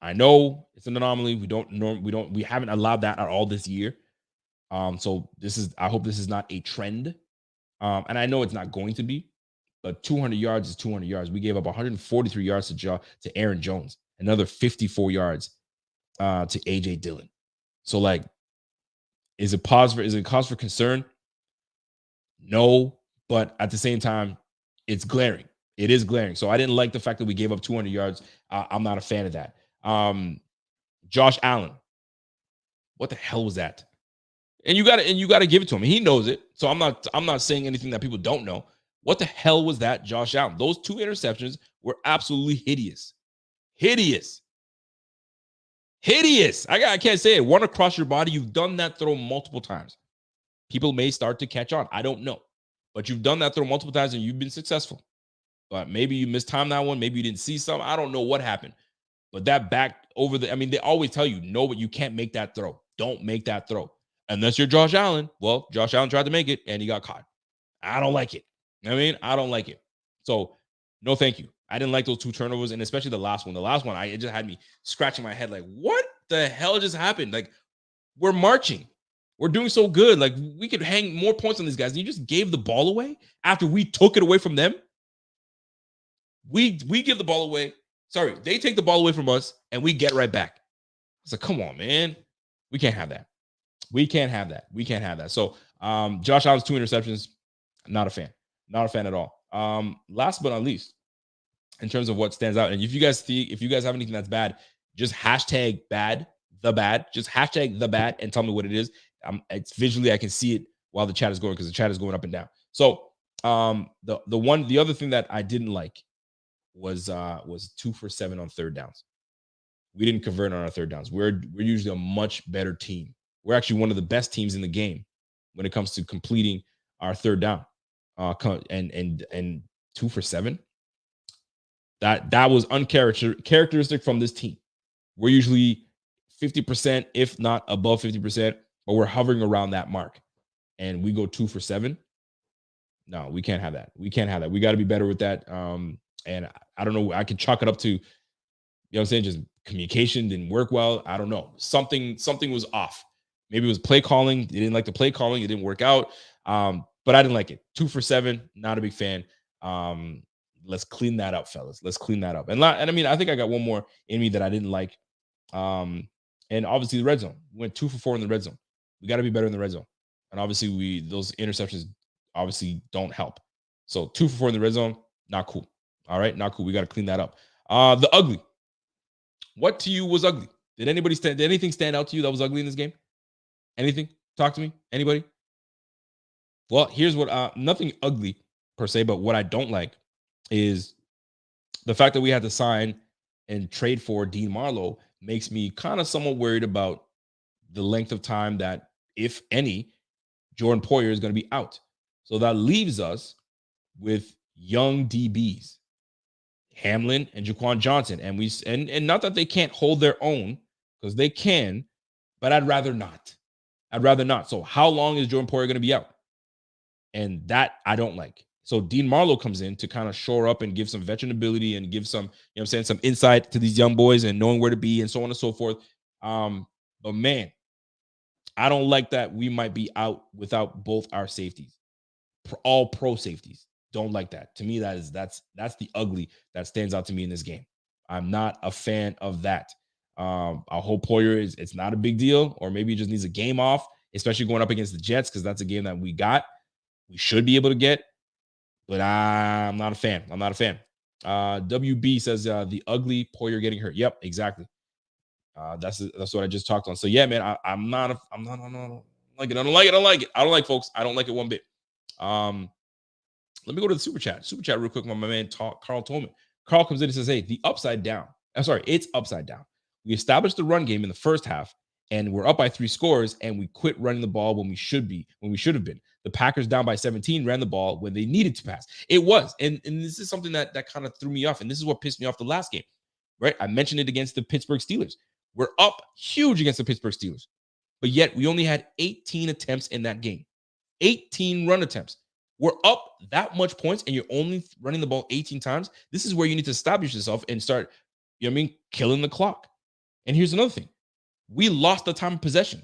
I know it's an anomaly. We haven't allowed that at all this year. So I hope this is not a trend. And I know it's not going to be, but 200 yards is 200 yards. We gave up 143 yards to Aaron Jones, another 54 yards to AJ Dillon. So like, is it cause for concern? No, but at the same time, it's glaring. It is glaring. So I didn't like the fact that we gave up 200 yards. I'm not a fan of that. Josh Allen, what the hell was that? And you got to give it to him. He knows it. So I'm not saying anything that people don't know. What the hell was that, Josh Allen? Those 2 interceptions were absolutely hideous. Hideous. I can't say it. 1 across your body. You've done that throw multiple times. People may start to catch on. I don't know. But you've done that throw multiple times and you've been successful. But maybe you mistimed that one. Maybe you didn't see something. I don't know what happened. But that back over they always tell you, no, but you can't make that throw. Don't make that throw. Unless you're Josh Allen. Well, Josh Allen tried to make it and he got caught. I don't like it. I don't like it. So, no, thank you. I didn't like those 2 turnovers, and especially the last one. The last one, it just had me scratching my head like, what the hell just happened? Like, we're marching. We're doing so good. Like, we could hang more points on these guys. And you just gave the ball away after we took it away from them. We give the ball away. Sorry, they take the ball away from us and we get right back. It's like, come on, man. We can't have that. We can't have that. So Josh Allen's 2 interceptions, not a fan. Not a fan at all. Last but not least, in terms of what stands out, and if you guys have anything that's bad, just hashtag bad, the bad. Just hashtag the bad and tell me what it is. It's visually, I can see it while the chat is going because the chat is going up and down. So the other thing that I didn't like was 2 for 7 on third downs. We didn't convert on our third downs. We're usually a much better team. We're actually one of the best teams in the game when it comes to completing our third down. And 2 for 7. That was uncharacteristic from this team. We're usually 50%, if not above 50%, but we're hovering around that mark. And we go 2 for 7. No, we can't have that. We can't have that. We got to be better with that. And I don't know. I can chalk it up to, what I'm saying, just communication didn't work well. I don't know. Something was off. Maybe it was play calling. They didn't like the play calling. It didn't work out. But I didn't like it. 2 for 7. Not a big fan. Let's clean that up, fellas. Let's clean that up. And I mean, I think I got one more in me that I didn't like. And obviously the red zone. We went 2 for 4 in the red zone. We got to be better in the red zone. And obviously those interceptions obviously don't help. So 2 for 4 in the red zone, not cool. All right, not cool. We got to clean that up. The ugly. What to you was ugly? Did anything stand out to you that was ugly in this game? Anything? Talk to me. Anybody? Well, here's what. Nothing ugly per se, but what I don't like is the fact that we had to sign and trade for Dean Marlowe makes me kind of somewhat worried about the length of time that, if any, Jordan Poyer is going to be out. So that leaves us with young DBs, Hamlin and Jaquan Johnson. And not that they can't hold their own, because they can, but I'd rather not. So how long is Jordan Poyer going to be out? And that I don't like. So Dean Marlowe comes in to kind of shore up and give some veteran ability and give some, some insight to these young boys and knowing where to be and so on and so forth. But man, I don't like that we might be out without both our safeties, all pro safeties. Don't like that. To me, that's the ugly that stands out to me in this game. I'm not a fan of that. I hope Poyer it's not a big deal, or maybe he just needs a game off, especially going up against the Jets, because that's a game that we should be able to get. But I'm not a fan. WB says the ugly Poyer getting hurt. Yep, exactly. That's what I just talked on. So yeah, man, I don't like it. I don't like it, folks. I don't like it one bit. Let me go to the super chat real quick. My man Carl Tolman. Carl comes in and says, hey, it's upside down. We established the run game in the first half, and we're up by 3 scores, and we quit running the ball when we should have been. The Packers down by 17 ran the ball when they needed to pass. It was, and this is something that kind of threw me off, and this is what pissed me off the last game, right? I mentioned it against the Pittsburgh Steelers. We're up huge against the Pittsburgh Steelers, but yet we only had 18 attempts in that game. 18 run attempts. We're up that much points, and you're only running the ball 18 times. This is where you need to establish yourself and start, killing the clock. And here's another thing. We lost the time of possession,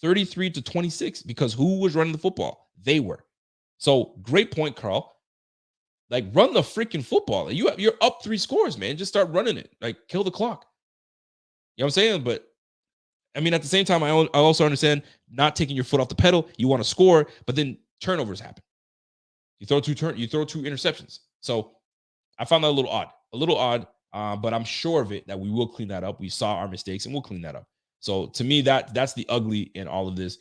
33-26, because who was running the football? They were. So great point, Carl. Like, run the freaking football. You're up 3 scores, man. Just start running it. Like, kill the clock. You know what I'm saying? But I mean, at the same time, I also understand not taking your foot off the pedal. You want to score, but then turnovers happen. You throw 2 interceptions. So I found that a little odd. But I'm sure of it that we will clean that up. We saw our mistakes and we'll clean that up. So to me, that's the ugly in all of this.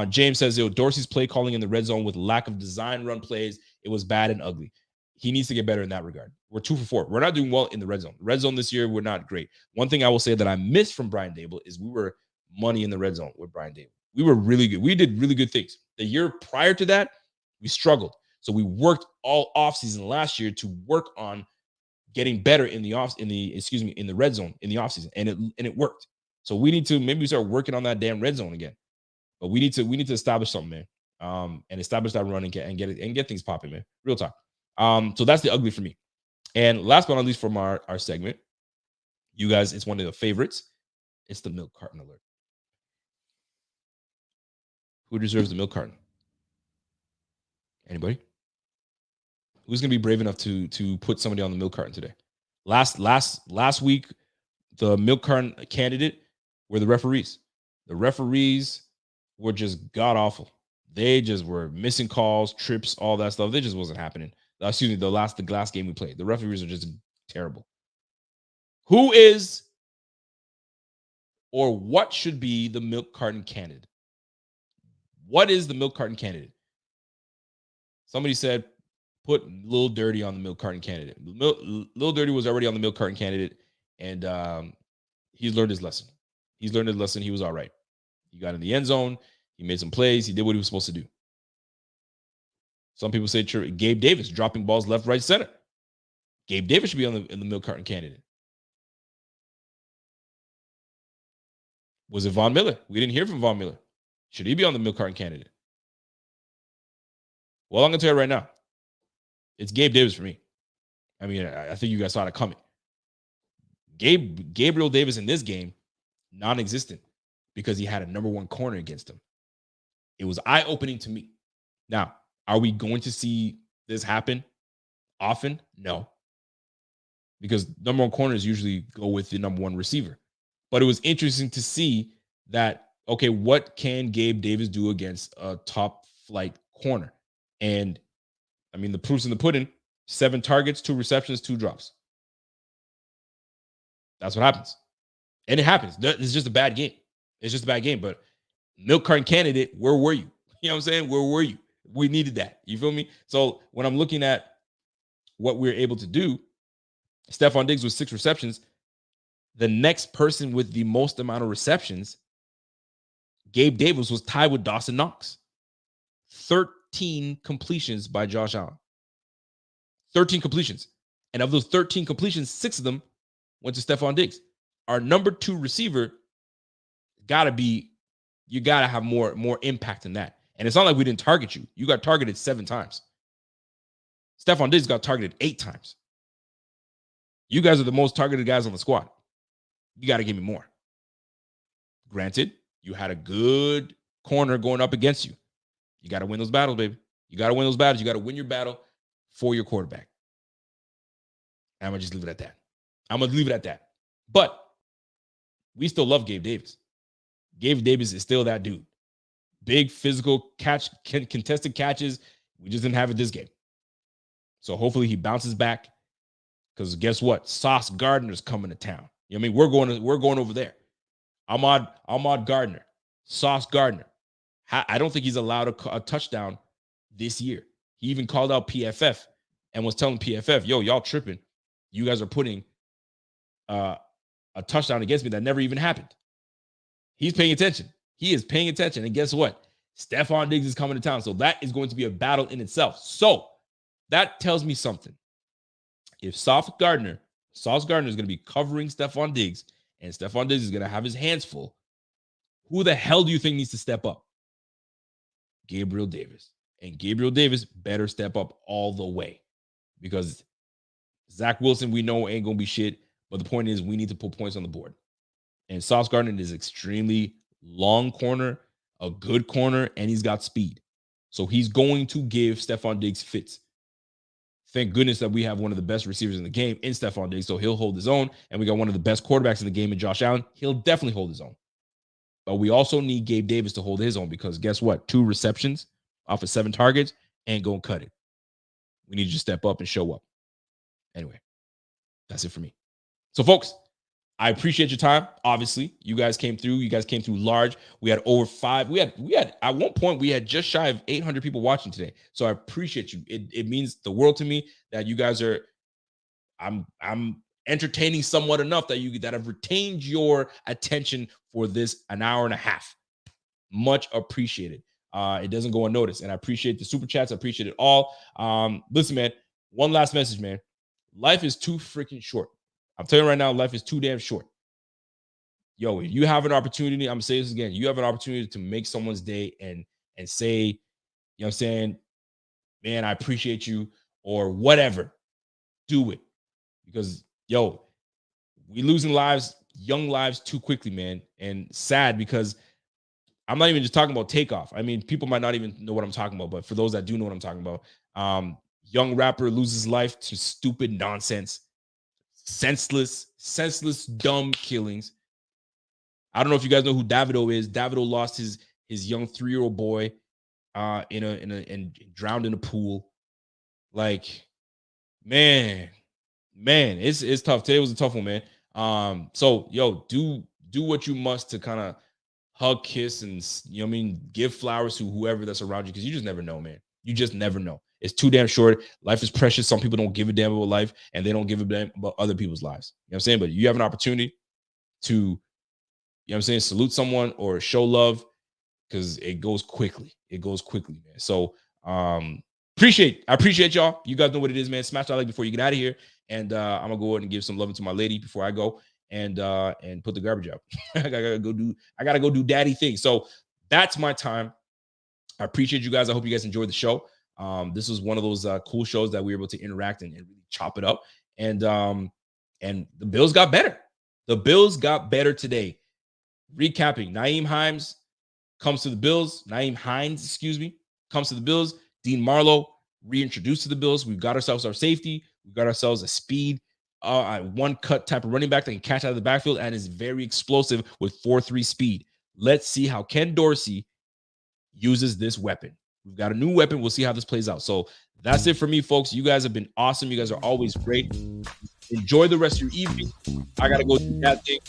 James says, Dorsey's play calling in the red zone with lack of design run plays, it was bad and ugly. He needs to get better in that regard. We're 2 for 4. We're not doing well in the red zone. Red zone this year, we're not great. One thing I will say that I missed from Brian Dable is we were money in the red zone with Brian Dable. We were really good. We did really good things. The year prior to that, we struggled. So we worked all offseason last year to work on getting better in the red zone in the offseason, and it worked. So we need to maybe start working on that damn red zone again. But we need to establish something, man. And establish that run and get things popping, man. Real talk. So that's the ugly for me. And last but not least from our segment, you guys, it's one of the favorites. It's the milk carton alert. Who deserves the milk carton? Anybody? Who's going to be brave enough to put somebody on the milk carton today? Last week, the milk carton candidate were the referees. The referees were just god awful. They just were missing calls, trips, all that stuff. They just wasn't happening. Excuse me, the last game we played. The referees are just terrible. Who is or what should be the milk carton candidate? What is the milk carton candidate? Somebody said, put Lil Dirty on the milk carton candidate. Lil Dirty was already on the milk carton candidate, and he's learned his lesson. He's learned his lesson. He was all right. He got in the end zone. He made some plays. He did what he was supposed to do. Some people say Gabe Davis dropping balls left, right, center. Gabe Davis should be in the milk carton candidate. Was it Von Miller? We didn't hear from Von Miller. Should he be on the milk carton candidate? Well, I'm going to tell you right now, it's Gabe Davis for me. I mean, I think you guys saw it coming. Gabriel Davis in this game, non-existent because he had a number one corner against him. It was eye-opening to me. Now, are we going to see this happen often? No. Because number one corners usually go with the number one receiver. But it was interesting to see that, okay, what can Gabe Davis do against a top flight corner? And I mean, the proof's in the pudding. 7 targets, 2 receptions, 2 drops. That's what happens. And it happens. It's just a bad game. It's just a bad game. But milk carton candidate, where were you? You know what I'm saying? Where were you? We needed that. You feel me? So when I'm looking at what we're able to do, Stefon Diggs with 6 receptions. The next person with the most amount of receptions, Gabe Davis, was tied with Dawson Knox. 13 completions by Josh Allen. 13 completions. And of those 13 completions, 6 of them went to Stefon Diggs. Our number 2 receiver you gotta have more impact than that. And it's not like we didn't target you. You got targeted 7 times. Stefon Diggs got targeted 8 times. You guys are the most targeted guys on the squad. You got to give me more. Granted, you had a good corner going up against you. You got to win those battles, baby. You got to win those battles. You got to win your battle for your quarterback. I'm going to just leave it at that. But we still love Gabe Davis. Gabe Davis is still that dude. Big physical catch, contested catches. We just didn't have it this game. So hopefully he bounces back. Because guess what? Sauce Gardner's coming to town. You know what I mean? We're going over there. Ahmad Gardner, Sauce Gardner. I don't think he's allowed a touchdown this year. He even called out PFF and was telling PFF, yo, y'all tripping. You guys are putting a touchdown against me that never even happened. He's paying attention. He is paying attention. And guess what? Stefon Diggs is coming to town. So that is going to be a battle in itself. So that tells me something. If Sauce Gardner is going to be covering Stefon Diggs, and Stefon Diggs is going to have his hands full, who the hell do you think needs to step up? Gabriel Davis. And Gabriel Davis better step up all the way. Because Zach Wilson, we know, ain't going to be shit. But the point is, we need to put points on the board. And Sauce Gardner is extremely long corner, a good corner, and he's got speed. So he's going to give Stefon Diggs fits. Thank goodness that we have one of the best receivers in the game in Stefon Diggs, so he'll hold his own. And we got one of the best quarterbacks in the game in Josh Allen. He'll definitely hold his own. But we also need Gabe Davis to hold his own because guess what? 2 receptions off of 7 targets ain't going to cut it. We need you to step up and show up. Anyway, that's it for me. So, folks, I appreciate your time. Obviously, you guys came through. You guys came through large. We had over 5. We had at one point we had just shy of 800 people watching today. So I appreciate you. It means the world to me that you guys are. I'm entertaining somewhat enough that have retained your attention for this an hour and a half. Much appreciated. It doesn't go unnoticed, and I appreciate the super chats. I appreciate it all. Listen, man. One last message, man. Life is too freaking short. I'm telling you right now, life is too damn short. Yo, if you have an opportunity, I'm going to say this again. You have an opportunity to make someone's day and say, you know what I'm saying, man, I appreciate you or whatever. Do it. Because, yo, we losing lives, young lives too quickly, man. And sad because I'm not even just talking about Takeoff. I mean, people might not even know what I'm talking about. But for those that do know what I'm talking about, young rapper loses life to stupid nonsense, senseless, dumb killings. I don't know if you guys know who Davido is. Davido lost his young 3-year-old boy and drowned in a pool. Like, man, it's tough. Today was a tough one, man. So yo, do what you must to kind of hug, kiss, and give flowers to whoever that's around you, because you just never know, man. You just never know. It's too damn short. Life is precious. Some people don't give a damn about life, and they don't give a damn about other people's lives. You know what I'm saying? But you have an opportunity to, salute someone or show love, because it goes quickly. It goes quickly, man. So I appreciate y'all. You guys know what it is, man. Smash that like before you get out of here. And I'm gonna go ahead and give some love to my lady before I go and put the garbage out. I gotta go do daddy things. So that's my time. I appreciate you guys. I hope you guys enjoyed the show. This was one of those cool shows that we were able to interact and really chop it up. And the Bills got better. The Bills got better today. Recapping, Nyheim Hines comes to the Bills. Nyheim Hines, comes to the Bills. Dean Marlowe reintroduced to the Bills. We've got ourselves our safety. We've got ourselves a speed, one-cut type of running back that can catch out of the backfield and is very explosive with 4.3 speed. Let's see how Ken Dorsey uses this weapon. We've got a new weapon. We'll see how this plays out. So that's it for me, folks. You guys have been awesome. You guys are always great. Enjoy the rest of your evening. I got to go do that thing.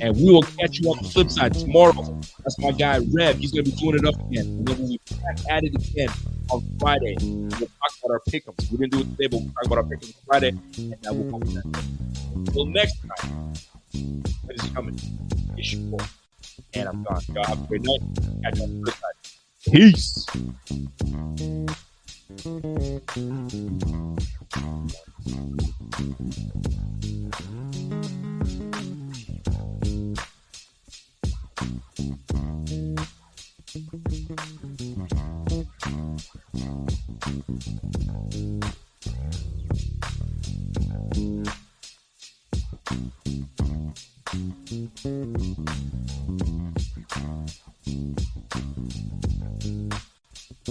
And we will catch you on the flip side tomorrow. That's my guy, Rev. He's going to be doing it up again. And then we'll be back at it again on Friday. We'll talk about our pickups. We didn't do it today, but we'll talk about our pickups on Friday. And then we'll go from there. Until next time, what is coming? It's your boy. And I'm gone. Y'all have a great night. Catch you on the flip side. Peace.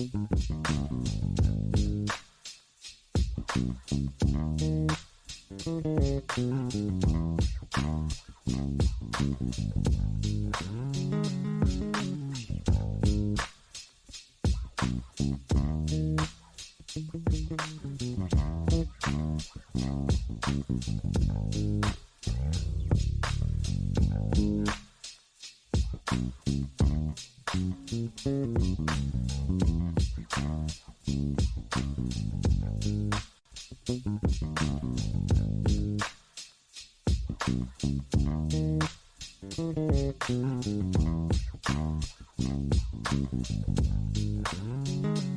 Thank you. Mm-hmm.